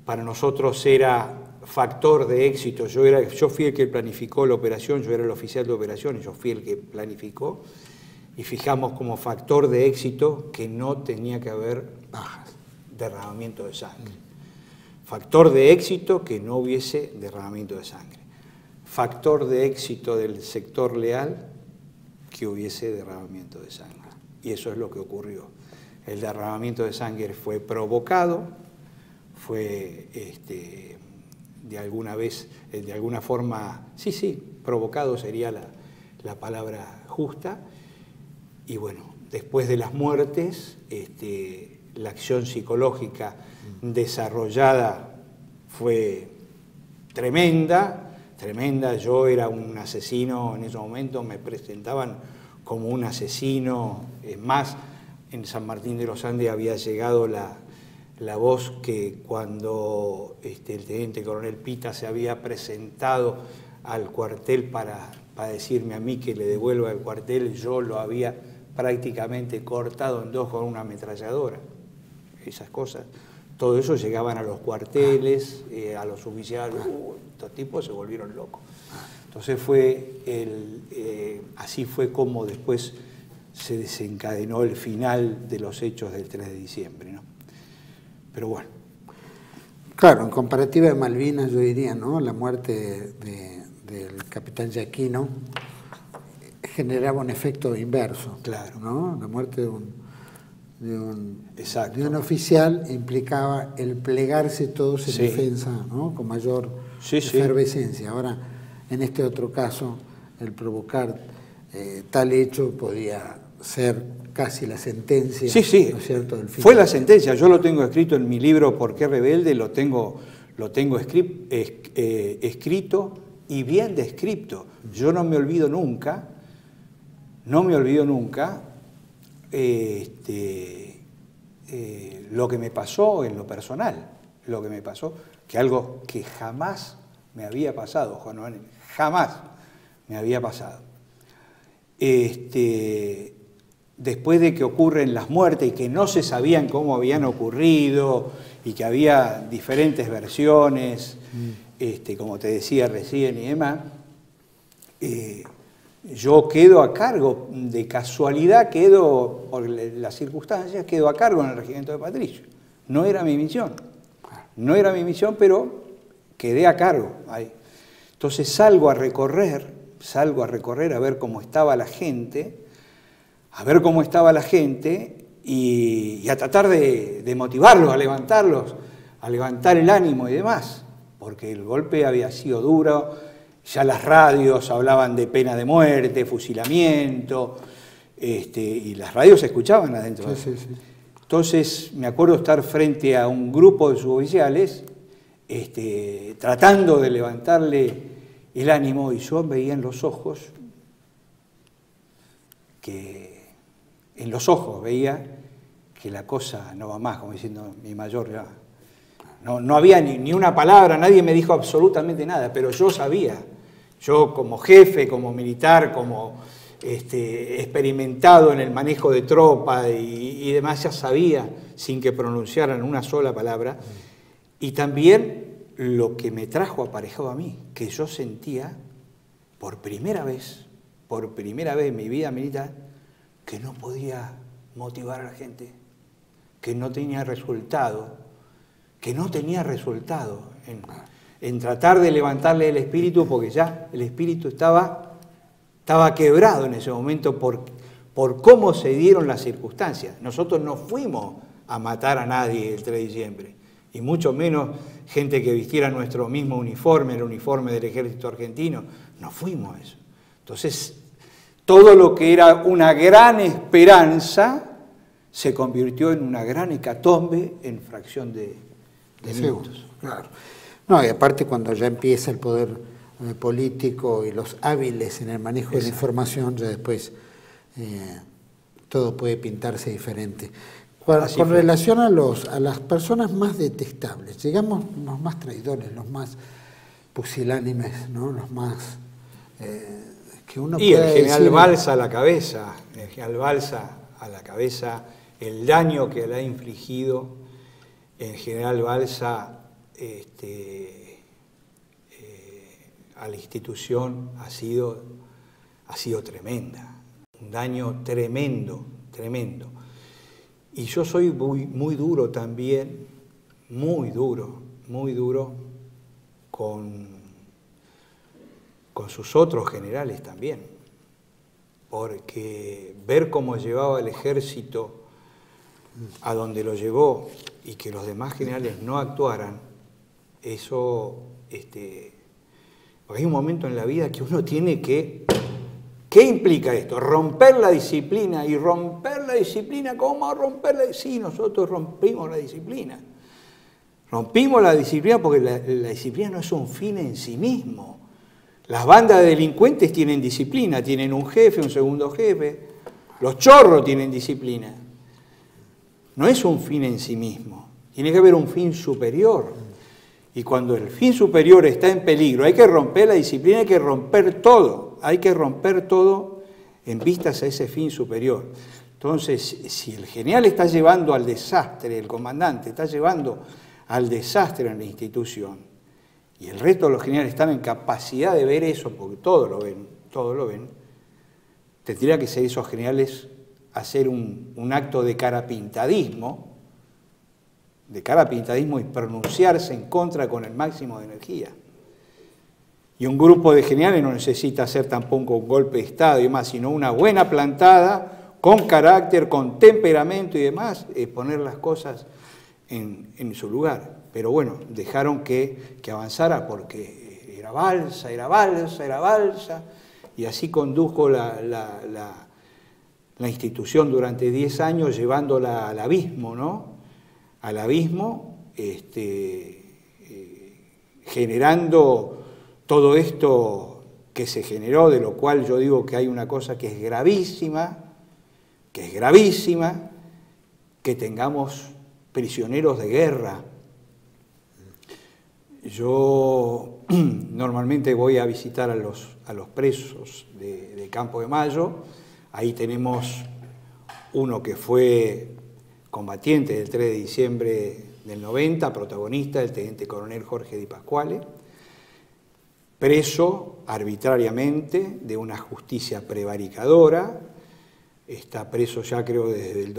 Speaker 2: Para nosotros era factor de éxito. Yo fui el que planificó la operación, yo era el oficial de operaciones, yo fui el que planificó y fijamos como factor de éxito que no tenía que haber bajas, derramamiento de sangre. Factor de éxito que no hubiese derramamiento de sangre. Factor de éxito del sector leal que hubiese derramamiento de sangre. Y eso es lo que ocurrió. El derramamiento de sangre fue provocado, fue de alguna forma, provocado sería la palabra justa. Y bueno, después de las muertes, la acción psicológica desarrollada fue tremenda. Yo era un asesino en ese momento, me presentaban como un asesino. Es más, en San Martín de los Andes había llegado la voz que cuando el teniente coronel Pita se había presentado al cuartel para decirme a mí que le devuelva el cuartel, yo lo había prácticamente cortado en 2 con una ametralladora. esas cosas, todo eso llegaban a los cuarteles, a los oficiales, estos tipos se volvieron locos. Entonces así fue como después se desencadenó el final de los hechos del 3 de diciembre, ¿no? Pero bueno.
Speaker 1: Claro, en comparativa de Malvinas, yo diría, ¿no? La muerte del capitán Giacchino generaba un efecto inverso.
Speaker 2: Claro.
Speaker 1: ¿No? La muerte de un oficial implicaba el plegarse todos en defensa, ¿no? Con mayor efervescencia. Ahora, en este otro caso, el provocar tal hecho podía ser casi la sentencia.
Speaker 2: Sí, sí,
Speaker 1: ¿no es cierto? Del final.
Speaker 2: Fue la sentencia. Yo lo tengo escrito en mi libro ¿Por qué rebelde? Lo tengo escrito y bien descrito. Yo no me olvido nunca, lo que me pasó en lo personal, que algo que jamás me había pasado, Juan Manuel, jamás me había pasado. Después de que ocurren las muertes y que no se sabían cómo habían ocurrido y que había diferentes versiones, como te decía recién y demás, yo quedo a cargo, de casualidad por las circunstancias, quedo a cargo en el regimiento de Patricio. No era mi misión, pero quedé a cargo ahí. Entonces salgo a recorrer a ver cómo estaba la gente, y a tratar de motivarlos, a levantar el ánimo y demás, porque el golpe había sido duro, ya las radios hablaban de pena de muerte, fusilamiento, y las radios se escuchaban adentro.
Speaker 1: Sí.
Speaker 2: Entonces me acuerdo estar frente a un grupo de suboficiales, tratando de levantarle el ánimo, y yo veía en los ojos veía que la cosa no va más, como diciendo mi mayor ya. No había ni una palabra, nadie me dijo absolutamente nada, pero yo sabía, yo como jefe, como militar, como experimentado en el manejo de tropa y demás, ya sabía, sin que pronunciaran una sola palabra, y también lo que me trajo aparejado a mí, que yo sentía por primera vez en mi vida militar, que no podía motivar a la gente, que no tenía resultado en tratar de levantarle el espíritu, porque ya el espíritu estaba quebrado en ese momento por cómo se dieron las circunstancias. Nosotros no fuimos a matar a nadie el 3 de diciembre, y mucho menos gente que vistiera nuestro mismo uniforme, el uniforme del ejército argentino. No fuimos a eso. Entonces, todo lo que era una gran esperanza se convirtió en una gran hecatombe en fracción de minutos.
Speaker 1: Claro. No, y aparte cuando ya empieza el poder político y los hábiles en el manejo de la información, ya después todo puede pintarse diferente. Con relación a las personas más detestables, llegamos los más traidores, los más pusilánimes, ¿no? Los más... que uno
Speaker 2: y el general
Speaker 1: decir...
Speaker 2: Balsa a la cabeza, el daño que le ha infligido el general Balsa a la institución ha sido tremenda, un daño tremendo. Y yo soy muy duro también, muy duro con sus otros generales también, porque ver cómo llevaba el ejército a donde lo llevó y que los demás generales no actuaran, eso, porque hay un momento en la vida que uno tiene que... ¿Qué implica esto? Romper la disciplina. ¿Y romper la disciplina? ¿Cómo romperla? Sí, nosotros rompimos la disciplina. Rompimos la disciplina porque la disciplina no es un fin en sí mismo. Las bandas de delincuentes tienen disciplina, tienen un jefe, un segundo jefe. Los chorros tienen disciplina. No es un fin en sí mismo. Tiene que haber un fin superior. Y cuando el fin superior está en peligro, hay que romper la disciplina, hay que romper todo. Hay que romper todo en vistas a ese fin superior. Entonces, si el general está llevando al desastre, el comandante está llevando al desastre en la institución, y el resto de los generales están en capacidad de ver eso, porque todos lo ven, tendría que ser esos generales hacer un acto de carapintadismo y pronunciarse en contra con el máximo de energía. Y un grupo de generales no necesita hacer tampoco un golpe de Estado y demás, sino una buena plantada, con carácter, con temperamento y demás, poner las cosas en su lugar. Pero bueno, dejaron que avanzara porque era balsa, y así condujo la institución durante 10 años, llevándola al abismo, ¿no? Al abismo, generando todo esto que se generó, de lo cual yo digo que hay una cosa que es gravísima, que tengamos prisioneros de guerra. Yo normalmente voy a visitar a los presos de Campo de Mayo. Ahí tenemos uno que fue combatiente del 3 de diciembre del 90, protagonista, el teniente coronel Jorge Di Pasquale, preso arbitrariamente de una justicia prevaricadora. Está preso ya creo desde el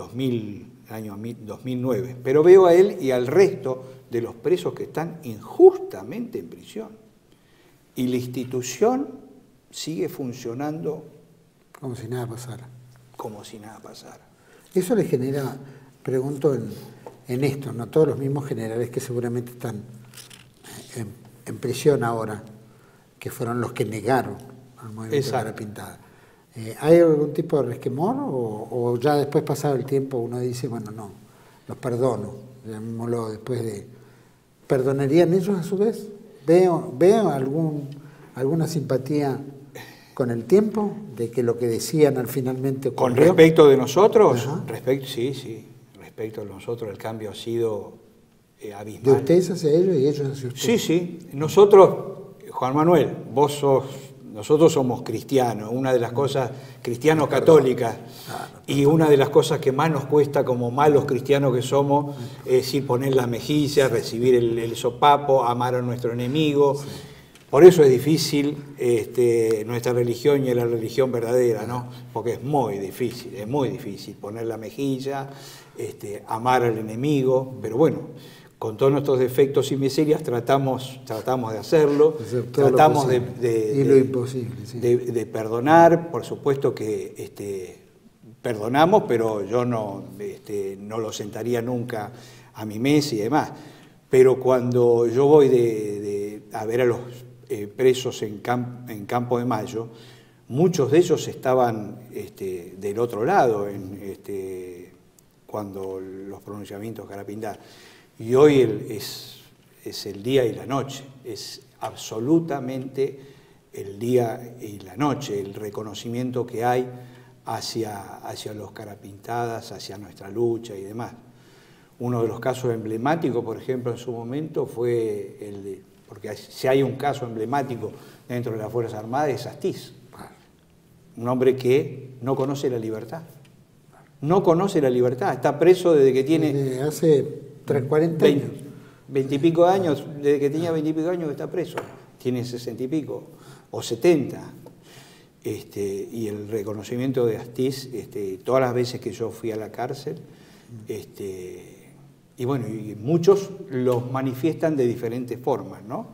Speaker 2: año 2009, pero veo a él y al resto de los presos que están injustamente en prisión. Y la institución sigue funcionando
Speaker 1: como si nada pasara.
Speaker 2: Como si nada pasara.
Speaker 1: Eso le genera, pregunto en esto, ¿no? Todos los mismos generales que seguramente están en prisión ahora, que fueron los que negaron al movimiento de Cara Pintada. ¿Hay algún tipo de resquemor o ya después pasado el tiempo uno dice, bueno, no, los perdono, llamémoslo después de... ¿Perdonarían ellos a su vez? ¿Veo alguna simpatía con el tiempo de que lo que decían al finalmente ocurrió?
Speaker 2: ¿Con respecto de nosotros?
Speaker 1: Sí.
Speaker 2: Respecto de nosotros el cambio ha sido abismal.
Speaker 1: ¿De ustedes hacia ellos y ellos hacia ustedes?
Speaker 2: Sí. Nosotros, Juan Manuel, nosotros somos cristianos, una de las cosas, cristianos católicas, y una de las cosas que más nos cuesta como malos cristianos que somos es ir poner la mejilla, recibir el sopapo, amar a nuestro enemigo. Sí. Por eso es difícil nuestra religión y la religión verdadera, ¿no? Porque es muy difícil poner la mejilla, amar al enemigo, pero bueno, con todos nuestros defectos y miserias tratamos de hacerlo, tratamos de perdonar, por supuesto que perdonamos, pero yo no lo sentaría nunca a mi mesa y demás. Pero cuando yo voy a ver a los presos en Campo de Mayo, muchos de ellos estaban del otro lado cuando los pronunciamientos de Cara Pintada. Y hoy es el día y la noche, es absolutamente el día y la noche, el reconocimiento que hay hacia los Cara Pintadas, hacia nuestra lucha y demás. Uno de los casos emblemáticos, por ejemplo, en su momento fue porque si hay un caso emblemático dentro de las Fuerzas Armadas, es Astiz, un hombre que no conoce la libertad. No conoce la libertad, está preso desde que tiene...
Speaker 1: Desde hace 40 años.
Speaker 2: 20 y pico de años, desde que tenía 20 y pico de años que está preso. Tiene 60 y pico, o 70. Y el reconocimiento de Astiz, todas las veces que yo fui a la cárcel, y bueno, y muchos los manifiestan de diferentes formas, ¿no?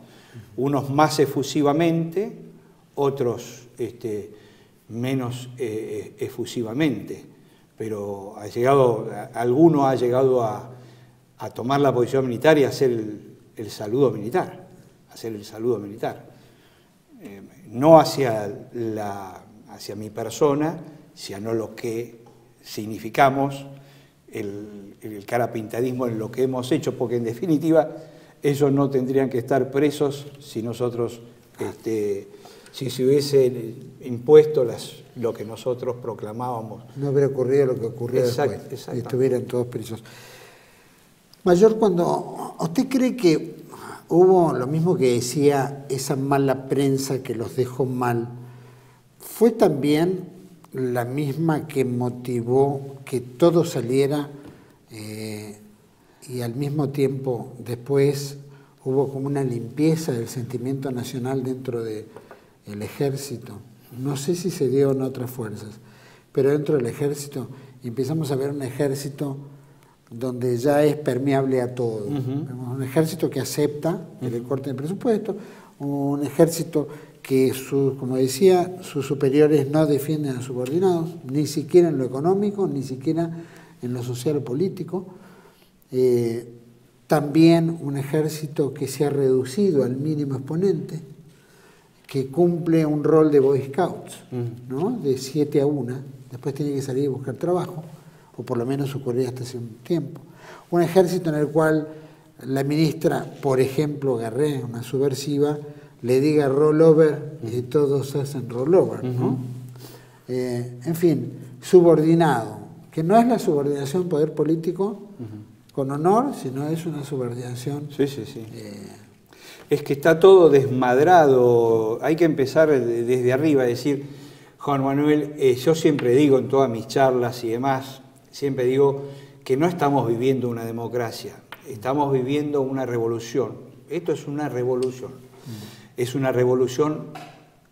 Speaker 2: Unos más efusivamente, otros menos efusivamente, pero alguno ha llegado a tomar la posición militar y hacer el saludo militar, no hacia mi persona, sino lo que significamos, el carapintadismo en lo que hemos hecho, porque en definitiva ellos no tendrían que estar presos si nosotros, si se hubiese impuesto lo que nosotros proclamábamos.
Speaker 1: No hubiera ocurrido lo que ocurrió después, y estuvieran todos presos. Mayor, cuando ¿usted cree que hubo lo mismo que decía esa mala prensa que los dejó mal? ¿Fue también la misma que motivó que todo saliera y al mismo tiempo después hubo como una limpieza del sentimiento nacional dentro del ejército. No sé si se dio en otras fuerzas, pero dentro del ejército empezamos a ver un ejército donde ya es permeable a todo. Un ejército que acepta el recorte del presupuesto, un ejército que, como decía, sus superiores no defienden a sus subordinados, ni siquiera en lo económico, ni siquiera en lo social o político. También un ejército que se ha reducido al mínimo exponente, que cumple un rol de Boy Scouts, ¿no? De 7 a 1, después tiene que salir y buscar trabajo, o por lo menos ocurría hasta hace un tiempo. Un ejército en el cual la ministra, por ejemplo, Garré, una subversiva, le diga rollover y todos hacen rollover, ¿no? En fin, subordinado, que no es la subordinación poder político con honor, sino es una subordinación.
Speaker 2: Sí. Es que está todo desmadrado, hay que empezar desde arriba, es decir, Juan Manuel, yo siempre digo en todas mis charlas y demás, siempre digo que no estamos viviendo una democracia, estamos viviendo una revolución. Esto es una revolución. Es una revolución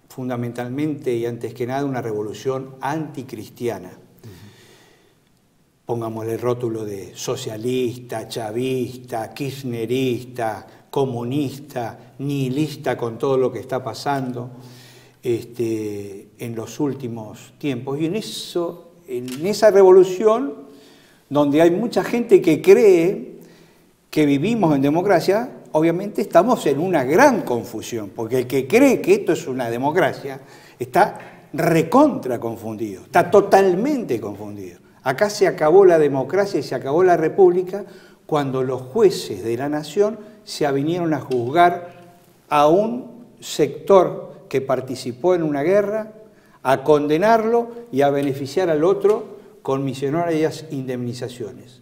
Speaker 2: fundamentalmente y antes que nada una revolución anticristiana. Pongámosle el rótulo de socialista, chavista, kirchnerista, comunista, nihilista con todo lo que está pasando en los últimos tiempos. Y en esa revolución, donde hay mucha gente que cree que vivimos en democracia, obviamente estamos en una gran confusión, porque el que cree que esto es una democracia está recontra confundido, está totalmente confundido. Acá se acabó la democracia y se acabó la república cuando los jueces de la nación se avinieron a juzgar a un sector que participó en una guerra, a condenarlo y a beneficiar al otro con millonarias indemnizaciones.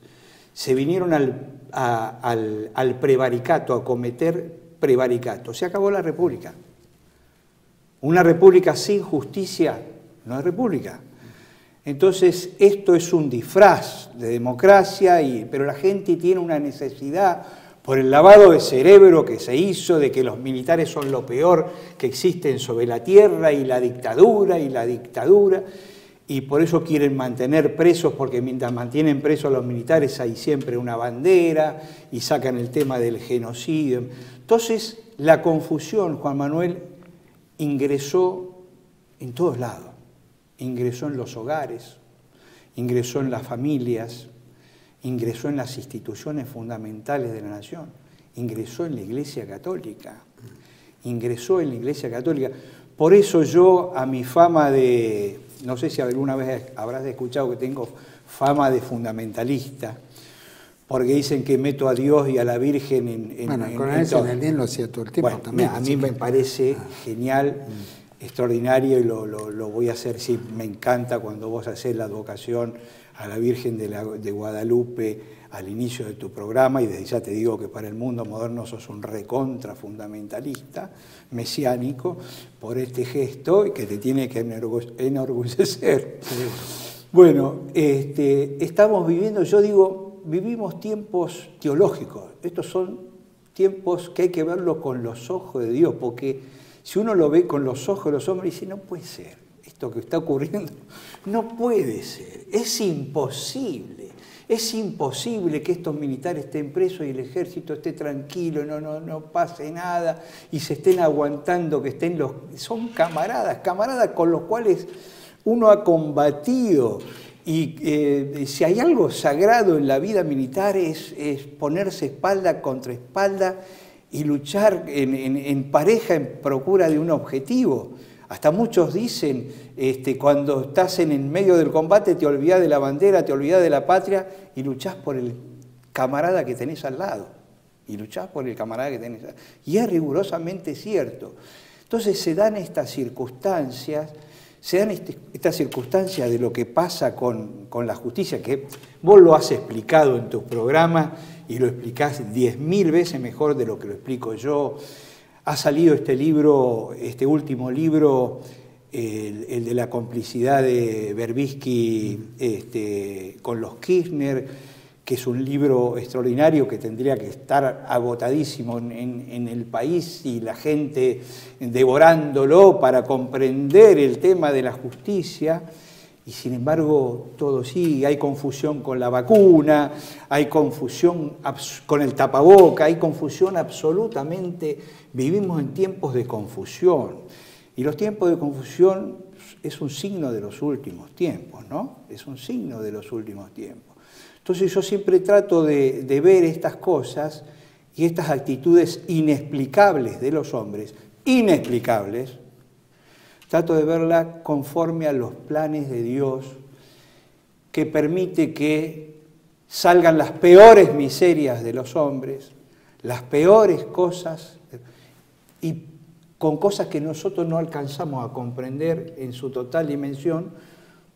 Speaker 2: Se vinieron al prevaricato, a cometer prevaricato. Se acabó la república. Una república sin justicia no es república. Entonces, esto es un disfraz de democracia, pero la gente tiene una necesidad por el lavado de cerebro que se hizo, de que los militares son lo peor que existen sobre la tierra, y la dictadura, y por eso quieren mantener presos, porque mientras mantienen presos a los militares hay siempre una bandera, y sacan el tema del genocidio. Entonces, la confusión, Juan Manuel, ingresó en todos lados. Ingresó en los hogares, ingresó en las familias, ingresó en las instituciones fundamentales de la nación, ingresó en la Iglesia Católica, Por eso yo, a mi fama de, no sé si alguna vez habrás escuchado que tengo fama de fundamentalista, porque dicen que meto a Dios y a la Virgen en
Speaker 1: con eso en el DIN lo hacía todo el tiempo.
Speaker 2: Bueno,
Speaker 1: también.
Speaker 2: A mí me parece genial, extraordinario, y lo voy a hacer, sí, me encanta cuando vos haces la advocación a la Virgen de Guadalupe al inicio de tu programa, y desde ya te digo que para el mundo moderno sos un recontra fundamentalista, mesiánico, por este gesto, y que te tiene que enorgullecer. Sí. Bueno, estamos viviendo, yo digo, vivimos tiempos teológicos. Estos son tiempos que hay que verlo con los ojos de Dios, porque si uno lo ve con los ojos de los hombres, dice, no puede ser, esto que está ocurriendo, no puede ser, es imposible que estos militares estén presos y el ejército esté tranquilo, no pase nada, y se estén aguantando, son camaradas con los cuales uno ha combatido. Y si hay algo sagrado en la vida militar es ponerse espalda contra espalda y luchar en pareja en procura de un objetivo. Hasta muchos dicen, cuando estás en el medio del combate te olvidás de la bandera, te olvidás de la patria y luchás por el camarada que tenés al lado. Y es rigurosamente cierto. Entonces se dan estas circunstancias, de lo que pasa con la justicia, que vos lo has explicado en tus programas y lo explicás 10.000 veces mejor de lo que lo explico yo. Ha salido este último libro, el de la complicidad de Berbisky con los Kirchner, que es un libro extraordinario que tendría que estar agotadísimo en el país y la gente devorándolo para comprender el tema de la justicia. Y sin embargo, todo sí, hay confusión con la vacuna, hay confusión con el tapaboca, hay confusión absolutamente. Vivimos en tiempos de confusión. Y los tiempos de confusión es un signo de los últimos tiempos, ¿no? Es un signo de los últimos tiempos. Entonces yo siempre trato de ver estas cosas y estas actitudes inexplicables de los hombres, inexplicables, trato de verla conforme a los planes de Dios, que permite que salgan las peores miserias de los hombres, las peores cosas, y con cosas que nosotros no alcanzamos a comprender en su total dimensión,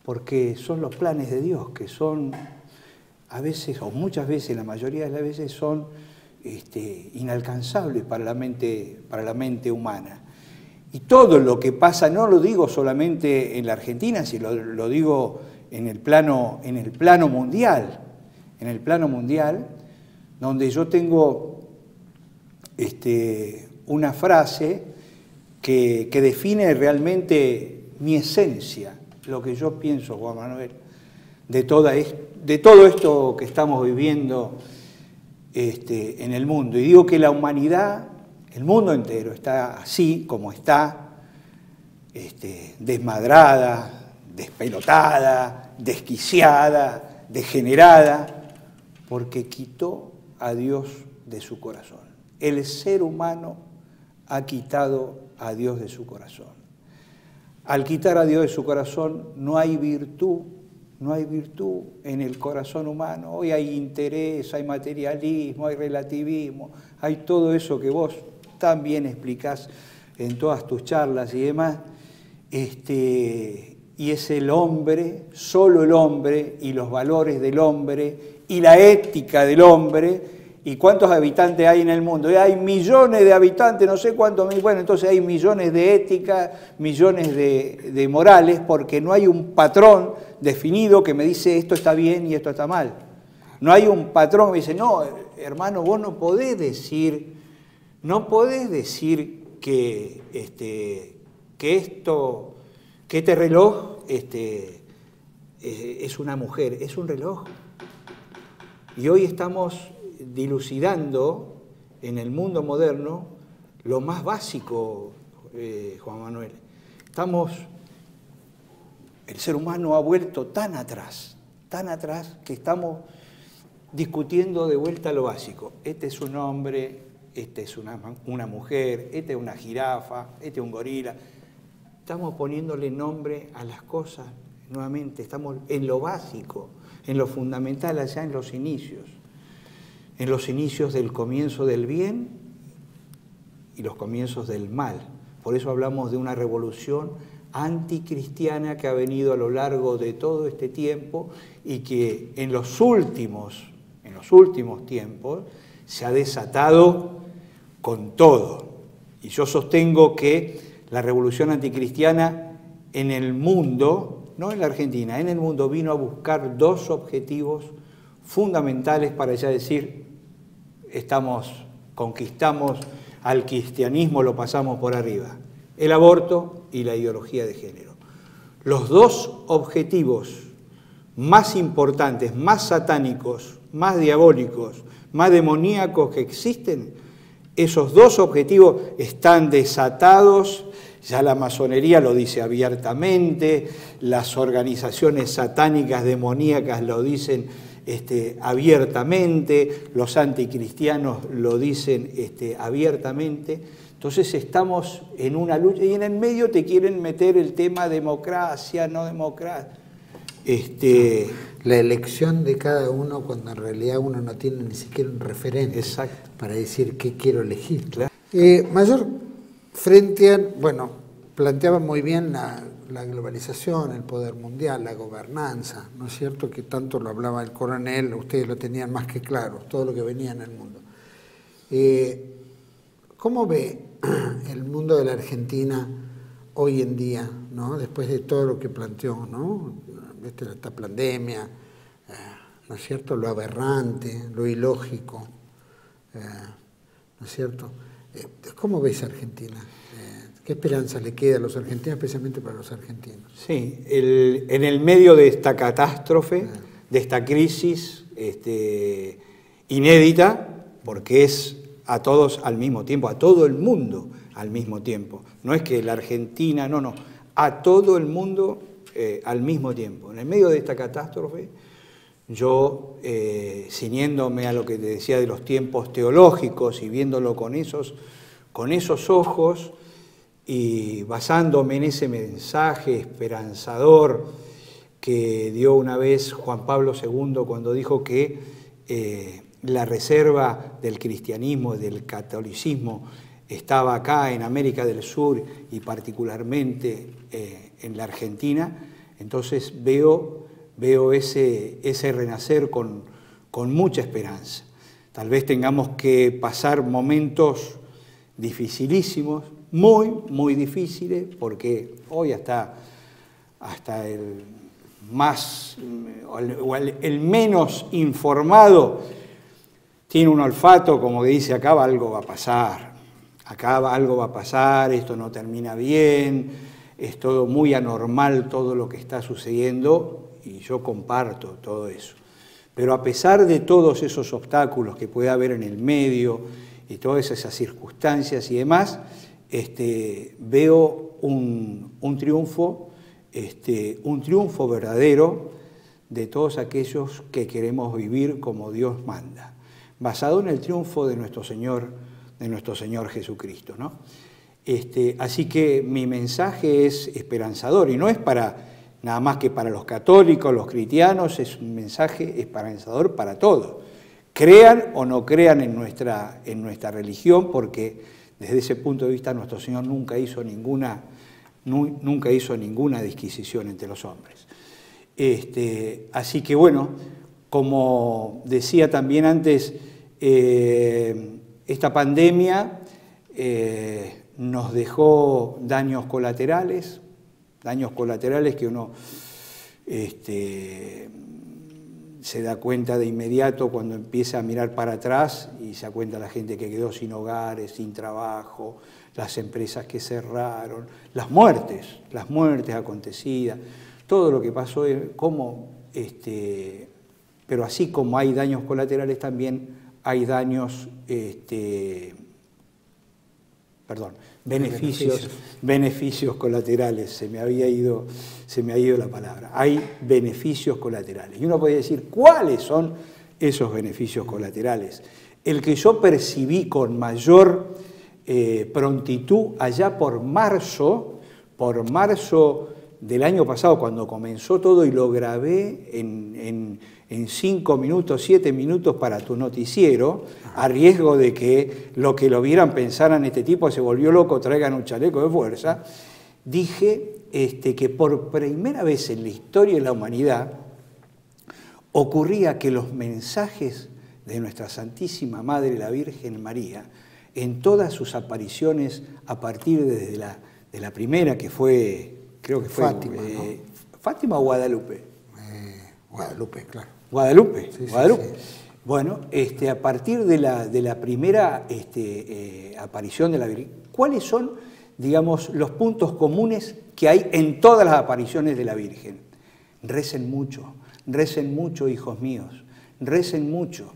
Speaker 2: porque son los planes de Dios, que son a veces, o muchas veces, la mayoría de las veces, son inalcanzables para la mente humana. Y todo lo que pasa, no lo digo solamente en la Argentina, sino lo digo en el plano mundial, donde yo tengo una frase que define realmente mi esencia, lo que yo pienso, Juan Manuel, de todo esto que estamos viviendo en el mundo. Y digo que la humanidad, el mundo entero, está así como está, desmadrada, despelotada, desquiciada, degenerada, porque quitó a Dios de su corazón. El ser humano ha quitado a Dios de su corazón. Al quitar a Dios de su corazón no hay virtud en el corazón humano. Hoy hay interés, hay materialismo, hay relativismo, hay todo eso que vos también explicás en todas tus charlas y demás. Y es el hombre, solo el hombre, y los valores del hombre, y la ética del hombre. ¿Y cuántos habitantes hay en el mundo? Hay millones de habitantes, no sé cuántos mil. Bueno, entonces hay millones de ética, millones de morales, porque no hay un patrón definido que me dice esto está bien y esto está mal. No hay un patrón que me dice, no, hermano, vos no podés decir que este reloj es una mujer, es un reloj. Y hoy estamos dilucidando en el mundo moderno lo más básico, Juan Manuel. El ser humano ha vuelto tan atrás, que estamos discutiendo de vuelta lo básico. Este es un hombre, este es una mujer, este es una jirafa, este es un gorila. Estamos poniéndole nombre a las cosas nuevamente, estamos en lo básico, en lo fundamental, allá en los inicios del comienzo del bien y los comienzos del mal. Por eso hablamos de una revolución anticristiana que ha venido a lo largo de todo este tiempo y que en los últimos tiempos se ha desatado con todo. Y yo sostengo que la revolución anticristiana en el mundo, no en la Argentina, en el mundo vino a buscar dos objetivos fundamentales para ya decir, conquistamos al cristianismo, lo pasamos por arriba. El aborto y la ideología de género. Los dos objetivos más importantes, más satánicos, más diabólicos, más demoníacos que existen, esos dos objetivos están desatados, ya la masonería lo dice abiertamente, las organizaciones satánicas demoníacas lo dicen abiertamente, los anticristianos lo dicen abiertamente. Entonces estamos en una lucha y en el medio te quieren meter el tema democracia, no democracia.
Speaker 1: La elección de cada uno cuando en realidad uno no tiene ni siquiera un referente.
Speaker 2: Exacto.
Speaker 1: Para decir qué quiero elegir.
Speaker 2: Claro.
Speaker 1: Mayor, frente a, planteaba muy bien la globalización, el poder mundial, la gobernanza, ¿no es cierto? Que tanto lo hablaba el coronel, ustedes lo tenían más que claro, todo lo que venía en el mundo. ¿Cómo ve el mundo de la Argentina hoy en día, ¿no? Después de todo lo que planteó, ¿no? Esta pandemia, ¿no es cierto? Lo aberrante, lo ilógico, ¿no es cierto? ¿Cómo ves Argentina? ¿Qué esperanza le queda a los argentinos, especialmente para los argentinos?
Speaker 2: Sí, en el medio de esta catástrofe, de esta crisis inédita, porque es a todos al mismo tiempo, a todo el mundo al mismo tiempo. No es que la Argentina, no, a todo el mundo al mismo tiempo. En el medio de esta catástrofe, yo, ciñéndome a lo que te decía de los tiempos teológicos y viéndolo con esos ojos y basándome en ese mensaje esperanzador que dio una vez Juan Pablo II cuando dijo que la reserva del cristianismo y del catolicismo estaba acá en América del Sur y particularmente en la Argentina, entonces veo ese renacer con mucha esperanza. Tal vez tengamos que pasar momentos dificilísimos, muy difíciles, porque hoy hasta el menos informado tiene un olfato como que dice, acá algo va a pasar, algo va a pasar, esto no termina bien, es todo muy anormal todo lo que está sucediendo, y yo comparto todo eso. Pero a pesar de todos esos obstáculos que puede haber en el medio y todas esas circunstancias y demás, veo un triunfo verdadero de todos aquellos que queremos vivir como Dios manda, basado en el triunfo de nuestro Señor Jesucristo, ¿no? Así que mi mensaje es esperanzador, y no es nada más que para los católicos, los cristianos, es un mensaje esperanzador para todos. Crean o no crean en nuestra religión, porque desde ese punto de vista nuestro Señor nunca hizo ninguna disquisición entre los hombres. Así que bueno, como decía también antes, esta pandemia nos dejó daños colaterales que uno se da cuenta de inmediato cuando empieza a mirar para atrás y se da cuenta la gente que quedó sin hogares, sin trabajo, las empresas que cerraron, las muertes acontecidas, todo lo que pasó, pero así como hay daños colaterales también hay beneficios colaterales, se me había ido la palabra. Hay beneficios colaterales. Y uno puede decir, ¿cuáles son esos beneficios colaterales? El que yo percibí con mayor prontitud allá por marzo del año pasado, cuando comenzó todo, y lo grabé en 5 minutos, 7 minutos para tu noticiero, a riesgo de que lo vieran pensaran, este tipo se volvió loco, traigan un chaleco de fuerza, dije que por primera vez en la historia de la humanidad ocurría que los mensajes de nuestra Santísima Madre, la Virgen María, en todas sus apariciones, a partir de la primera, que fue, creo que fue
Speaker 1: Fátima, ¿no?
Speaker 2: ¿Fátima o Guadalupe?
Speaker 1: Guadalupe, claro.
Speaker 2: Guadalupe.
Speaker 1: Sí.
Speaker 2: Bueno, a partir de la primera aparición de la Virgen, ¿cuáles son, digamos, los puntos comunes que hay en todas las apariciones de la Virgen? Recen mucho, hijos míos, recen mucho.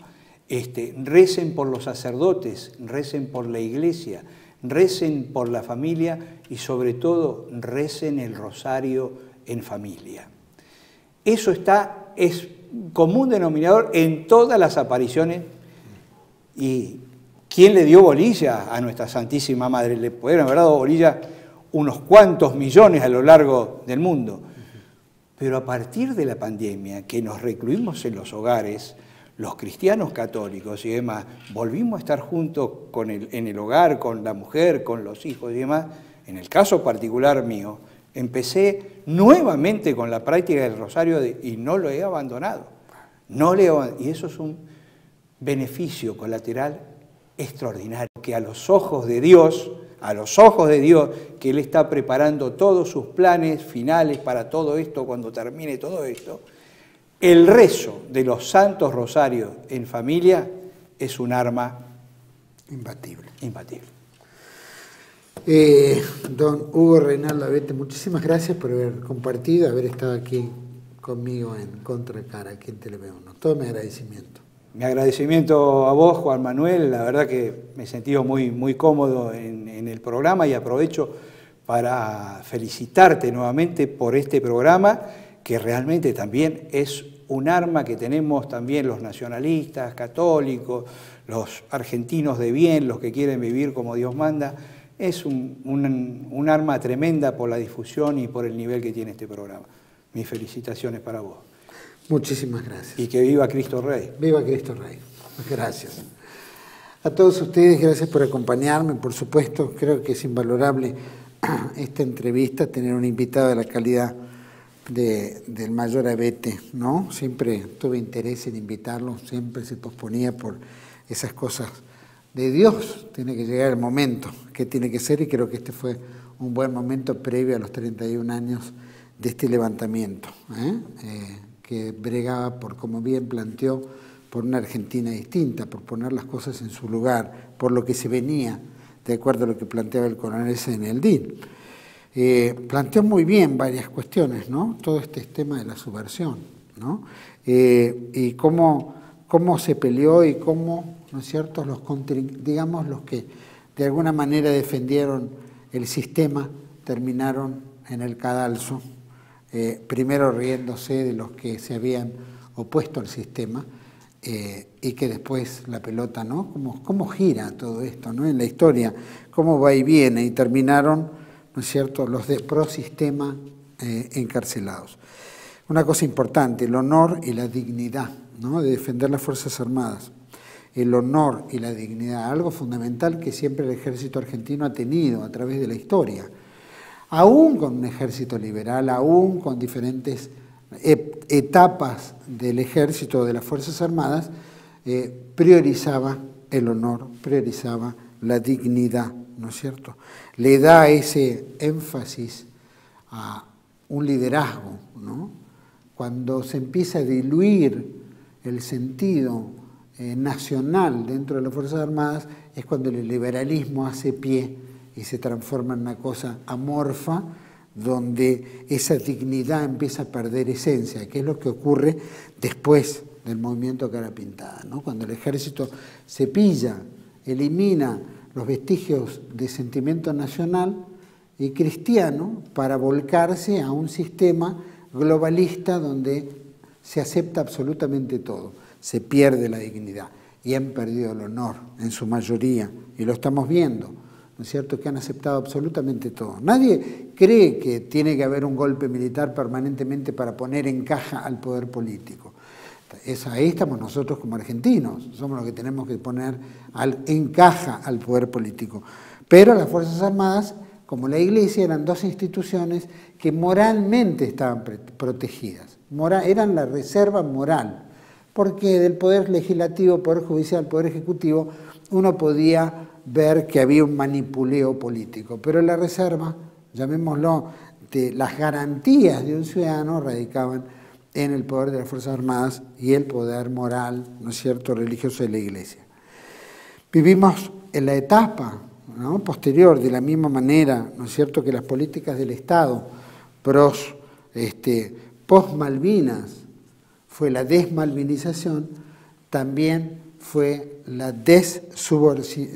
Speaker 2: Recen por los sacerdotes, recen por la iglesia, recen por la familia y sobre todo recen el rosario en familia. Eso es común denominador en todas las apariciones. ¿Y quién le dio bolilla a nuestra Santísima Madre? Le pudieron haber dado bolilla unos cuantos millones a lo largo del mundo. Pero a partir de la pandemia, que nos recluimos en los hogares, los cristianos católicos y demás, volvimos a estar juntos en el hogar, con la mujer, con los hijos y demás. En el caso particular mío, empecé nuevamente con la práctica del rosario y no lo he abandonado. Y eso es un beneficio colateral extraordinario, que a los ojos de Dios, que él está preparando todos sus planes finales para todo esto, cuando termine todo esto. El rezo de los santos rosarios en familia es un arma
Speaker 1: imbatible. Don Hugo Reinaldo Abete, muchísimas gracias por haber compartido, haber estado aquí conmigo en Contracara, aquí en Televe1. Todo mi agradecimiento.
Speaker 2: Mi agradecimiento a vos, Juan Manuel. La verdad que me he sentido muy cómodo en el programa y aprovecho para felicitarte nuevamente por este programa, que realmente también es un arma que tenemos también los nacionalistas, católicos, los argentinos de bien, los que quieren vivir como Dios manda. Es un arma tremenda por la difusión y por el nivel que tiene este programa. Mis felicitaciones para vos.
Speaker 1: Muchísimas gracias.
Speaker 2: Y que viva Cristo Rey.
Speaker 1: Viva Cristo Rey. Gracias. A todos ustedes, gracias por acompañarme. Por supuesto, creo que es invalorable esta entrevista, tener un invitado de la calidad del mayor Abete, ¿no? Siempre tuve interés en invitarlo, siempre se posponía por esas cosas de Dios. Tiene que llegar el momento que tiene que ser, y creo que este fue un buen momento previo a los 31 años de este levantamiento, que bregaba por, como bien planteó, por una Argentina distinta, por poner las cosas en su lugar, por lo que se venía, de acuerdo a lo que planteaba el coronel Zeneldín. Planteó muy bien varias cuestiones, ¿no? Todo este tema de la subversión, ¿no? Y cómo se peleó y cómo, ¿no es cierto?, digamos, los que de alguna manera defendieron el sistema terminaron en el cadalso, primero riéndose de los que se habían opuesto al sistema, y que después la pelota, ¿no? ¿Cómo gira todo esto, ¿no? En la historia, cómo va y viene, y terminaron, ¿no es cierto?, los de pro-sistema encarcelados. Una cosa importante, el honor y la dignidad, ¿no?, de defender las Fuerzas Armadas. El honor y la dignidad, algo fundamental que siempre el ejército argentino ha tenido a través de la historia. Aún con un ejército liberal, aún con diferentes etapas del ejército, de las Fuerzas Armadas, priorizaba el honor, priorizaba la dignidad, ¿no es cierto? Le da ese énfasis a un liderazgo, ¿no? Cuando se empieza a diluir el sentido nacional dentro de las Fuerzas Armadas, es cuando el liberalismo hace pie y se transforma en una cosa amorfa, donde esa dignidad empieza a perder esencia, que es lo que ocurre después del movimiento Cara Pintada, ¿no? Cuando el ejército cepilla, elimina los vestigios de sentimiento nacional y cristiano para volcarse a un sistema globalista donde se acepta absolutamente todo, se pierde la dignidad y han perdido el honor en su mayoría, y lo estamos viendo, ¿no es cierto?, que han aceptado absolutamente todo. Nadie cree que tiene que haber un golpe militar permanentemente para poner en caja al poder político. Ahí estamos nosotros como argentinos, somos los que tenemos que poner en caja al poder político. Pero las Fuerzas Armadas, como la Iglesia, eran dos instituciones que moralmente estaban protegidas. Eran la reserva moral, porque del poder legislativo, poder judicial, poder ejecutivo, uno podía ver que había un manipuleo político. Pero la reserva, llamémoslo, de las garantías de un ciudadano radicaban en el poder de las Fuerzas Armadas y el poder moral, ¿no es cierto?, religioso de la Iglesia. Vivimos en la etapa, ¿no?, posterior, de la misma manera, ¿no es cierto?, que las políticas del Estado post-Malvinas fue la desmalvinización, también fue la subversión,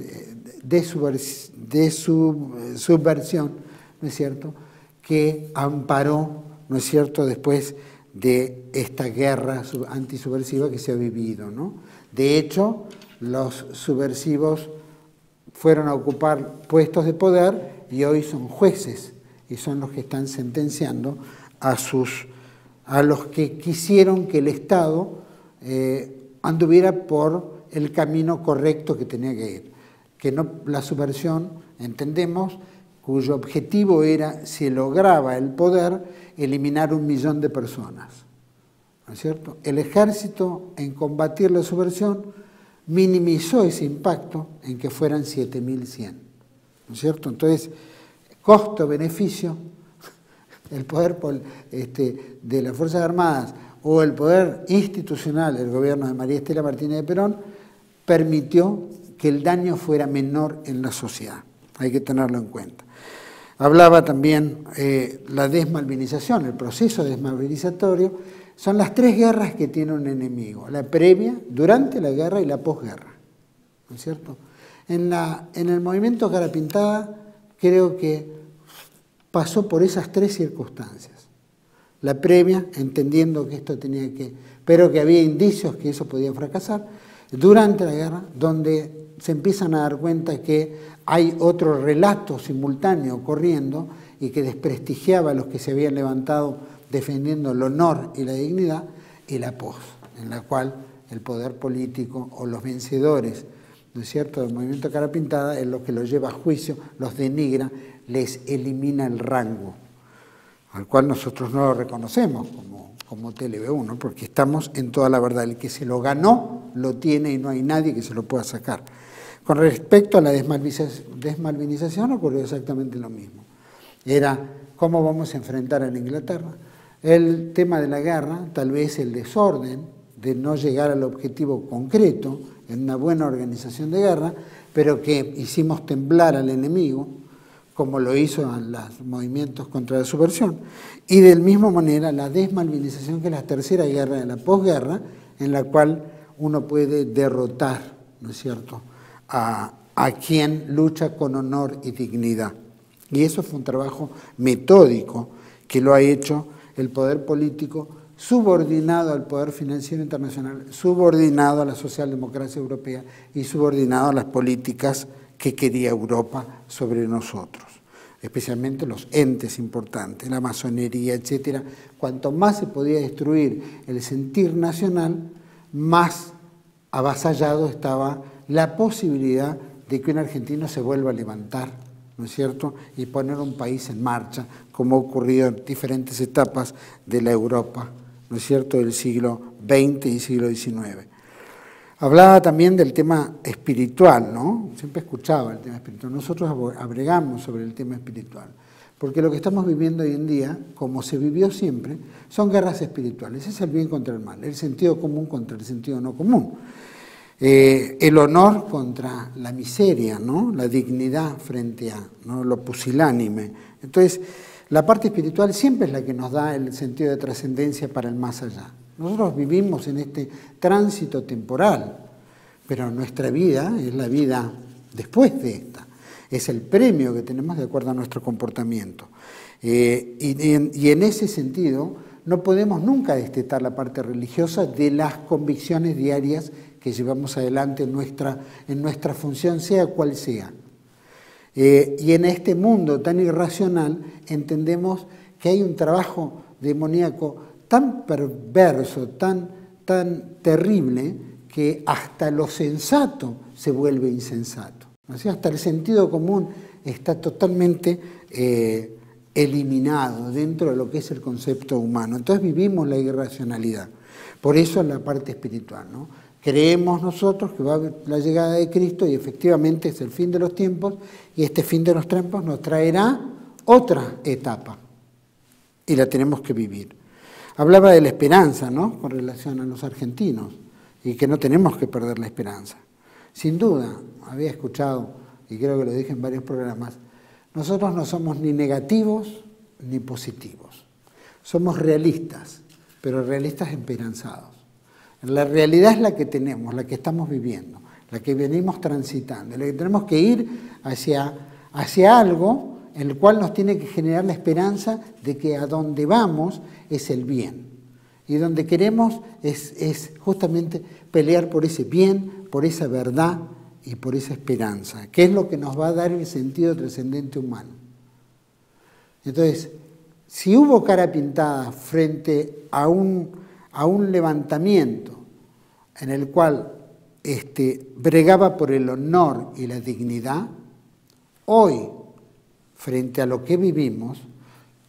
Speaker 1: ¿no es cierto?, que amparó, ¿no es cierto?, después de esta guerra antisubversiva que se ha vivido, ¿no? De hecho, los subversivos fueron a ocupar puestos de poder y hoy son jueces y son los que están sentenciando a los que quisieron que el Estado anduviera por el camino correcto que tenía que ir. Que no, la subversión, entendemos, cuyo objetivo era, si lograba el poder, eliminar 1 millón de personas, ¿no es cierto? El ejército, en combatir la subversión, minimizó ese impacto en que fueran 7.100, ¿no es cierto? Entonces, costo-beneficio, el poder de las Fuerzas Armadas o el poder institucional del gobierno de María Estela Martínez de Perón permitió que el daño fuera menor en la sociedad. Hay que tenerlo en cuenta. Hablaba también la desmalvinización, el proceso desmalvinizatorio. Son las tres guerras que tiene un enemigo: la previa, durante la guerra y la posguerra, ¿no es cierto? En el movimiento Cara Pintada creo que pasó por esas tres circunstancias. La previa, entendiendo que esto tenía que, pero que había indicios que eso podía fracasar. Durante la guerra, donde se empiezan a dar cuenta que hay otro relato simultáneo corriendo y que desprestigiaba a los que se habían levantado defendiendo el honor y la dignidad, y la pos, en la cual el poder político o los vencedores, ¿no es cierto?, del movimiento Cara Pintada es lo que los lleva a juicio, los denigra, les elimina el rango, al cual nosotros no lo reconocemos como TLBU, ¿no?, porque estamos en toda la verdad. El que se lo ganó lo tiene y no hay nadie que se lo pueda sacar. Con respecto a la desmalvinización ocurrió exactamente lo mismo. Era cómo vamos a enfrentar a la Inglaterra. El tema de la guerra, tal vez el desorden de no llegar al objetivo concreto en una buena organización de guerra, pero que hicimos temblar al enemigo, como lo hizo en los movimientos contra la subversión, y de la misma manera la desmalvinización, que es la tercera guerra de la posguerra, en la cual uno puede derrotar, ¿no es cierto?, a quien lucha con honor y dignidad. Y eso fue un trabajo metódico que lo ha hecho el poder político subordinado al poder financiero internacional, subordinado a la socialdemocracia europea y subordinado a las políticas que quería Europa sobre nosotros, especialmente los entes importantes, la masonería, etcétera. Cuanto más se podía destruir el sentir nacional, más avasallado estaba la posibilidad de que un argentino se vuelva a levantar, ¿no es cierto?, y poner un país en marcha, como ha ocurrido en diferentes etapas de la Europa, ¿no es cierto?, del siglo XX y siglo XIX. Hablaba también del tema espiritual, ¿no? Siempre escuchaba el tema espiritual. Nosotros abregamos sobre el tema espiritual, porque lo que estamos viviendo hoy en día, como se vivió siempre, son guerras espirituales. Es el bien contra el mal, el sentido común contra el sentido no común. El honor contra la miseria, ¿no?, la dignidad frente a, ¿no?, lo pusilánime. Entonces, la parte espiritual siempre es la que nos da el sentido de trascendencia para el más allá. Nosotros vivimos en este tránsito temporal, pero nuestra vida es la vida después de esta. Es el premio que tenemos de acuerdo a nuestro comportamiento. Y en ese sentido, no podemos nunca destetar la parte religiosa de las convicciones diarias que llevamos adelante en nuestra función, sea cual sea. Y en este mundo tan irracional entendemos que hay un trabajo demoníaco tan perverso, tan terrible, que hasta lo sensato se vuelve insensato. O sea, hasta el sentido común está totalmente eliminado dentro de lo que es el concepto humano. Entonces vivimos la irracionalidad. Por eso la parte espiritual, ¿no? Creemos nosotros que va a haber la llegada de Cristo y efectivamente es el fin de los tiempos, y este fin de los tiempos nos traerá otra etapa y la tenemos que vivir. Hablaba de la esperanza, ¿no?, con relación a los argentinos, y que no tenemos que perder la esperanza. Sin duda, había escuchado, y creo que lo dije en varios programas, nosotros no somos ni negativos ni positivos. Somos realistas, pero realistas esperanzados. La realidad es la que tenemos, la que estamos viviendo, la que venimos transitando, la que tenemos que ir hacia algo en el cual nos tiene que generar la esperanza de que a donde vamos es el bien. Y donde queremos es justamente pelear por ese bien, por esa verdad y por esa esperanza, que es lo que nos va a dar el sentido trascendente humano. Entonces, si hubo cara pintada frente a un levantamiento en el cual bregaba por el honor y la dignidad, hoy, frente a lo que vivimos,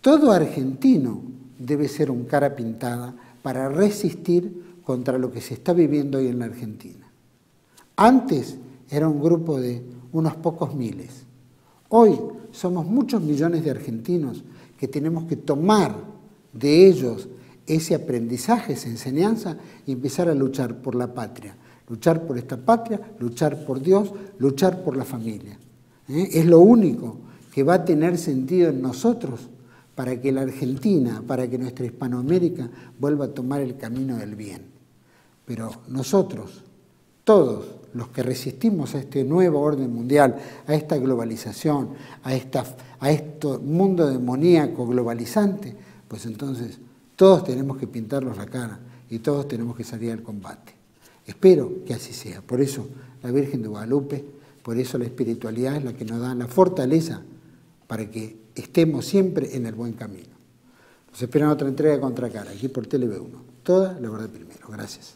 Speaker 1: todo argentino debe ser un cara pintada para resistir contra lo que se está viviendo hoy en la Argentina. Antes era un grupo de unos pocos miles, hoy somos muchos millones de argentinos que tenemos que tomar de ellos ese aprendizaje, esa enseñanza y empezar a luchar por la patria. Luchar por esta patria, luchar por Dios, luchar por la familia. Es lo único que va a tener sentido en nosotros para que la Argentina, para que nuestra Hispanoamérica vuelva a tomar el camino del bien. Pero nosotros, todos los que resistimos a este nuevo orden mundial, a esta globalización, a este mundo demoníaco globalizante, pues entonces todos tenemos que pintarnos la cara y todos tenemos que salir al combate. Espero que así sea. Por eso la Virgen de Guadalupe, por eso la espiritualidad es la que nos da la fortaleza para que estemos siempre en el buen camino. Nos espera otra entrega de Contracara, aquí por TLV1. Toda la verdad primero. Gracias.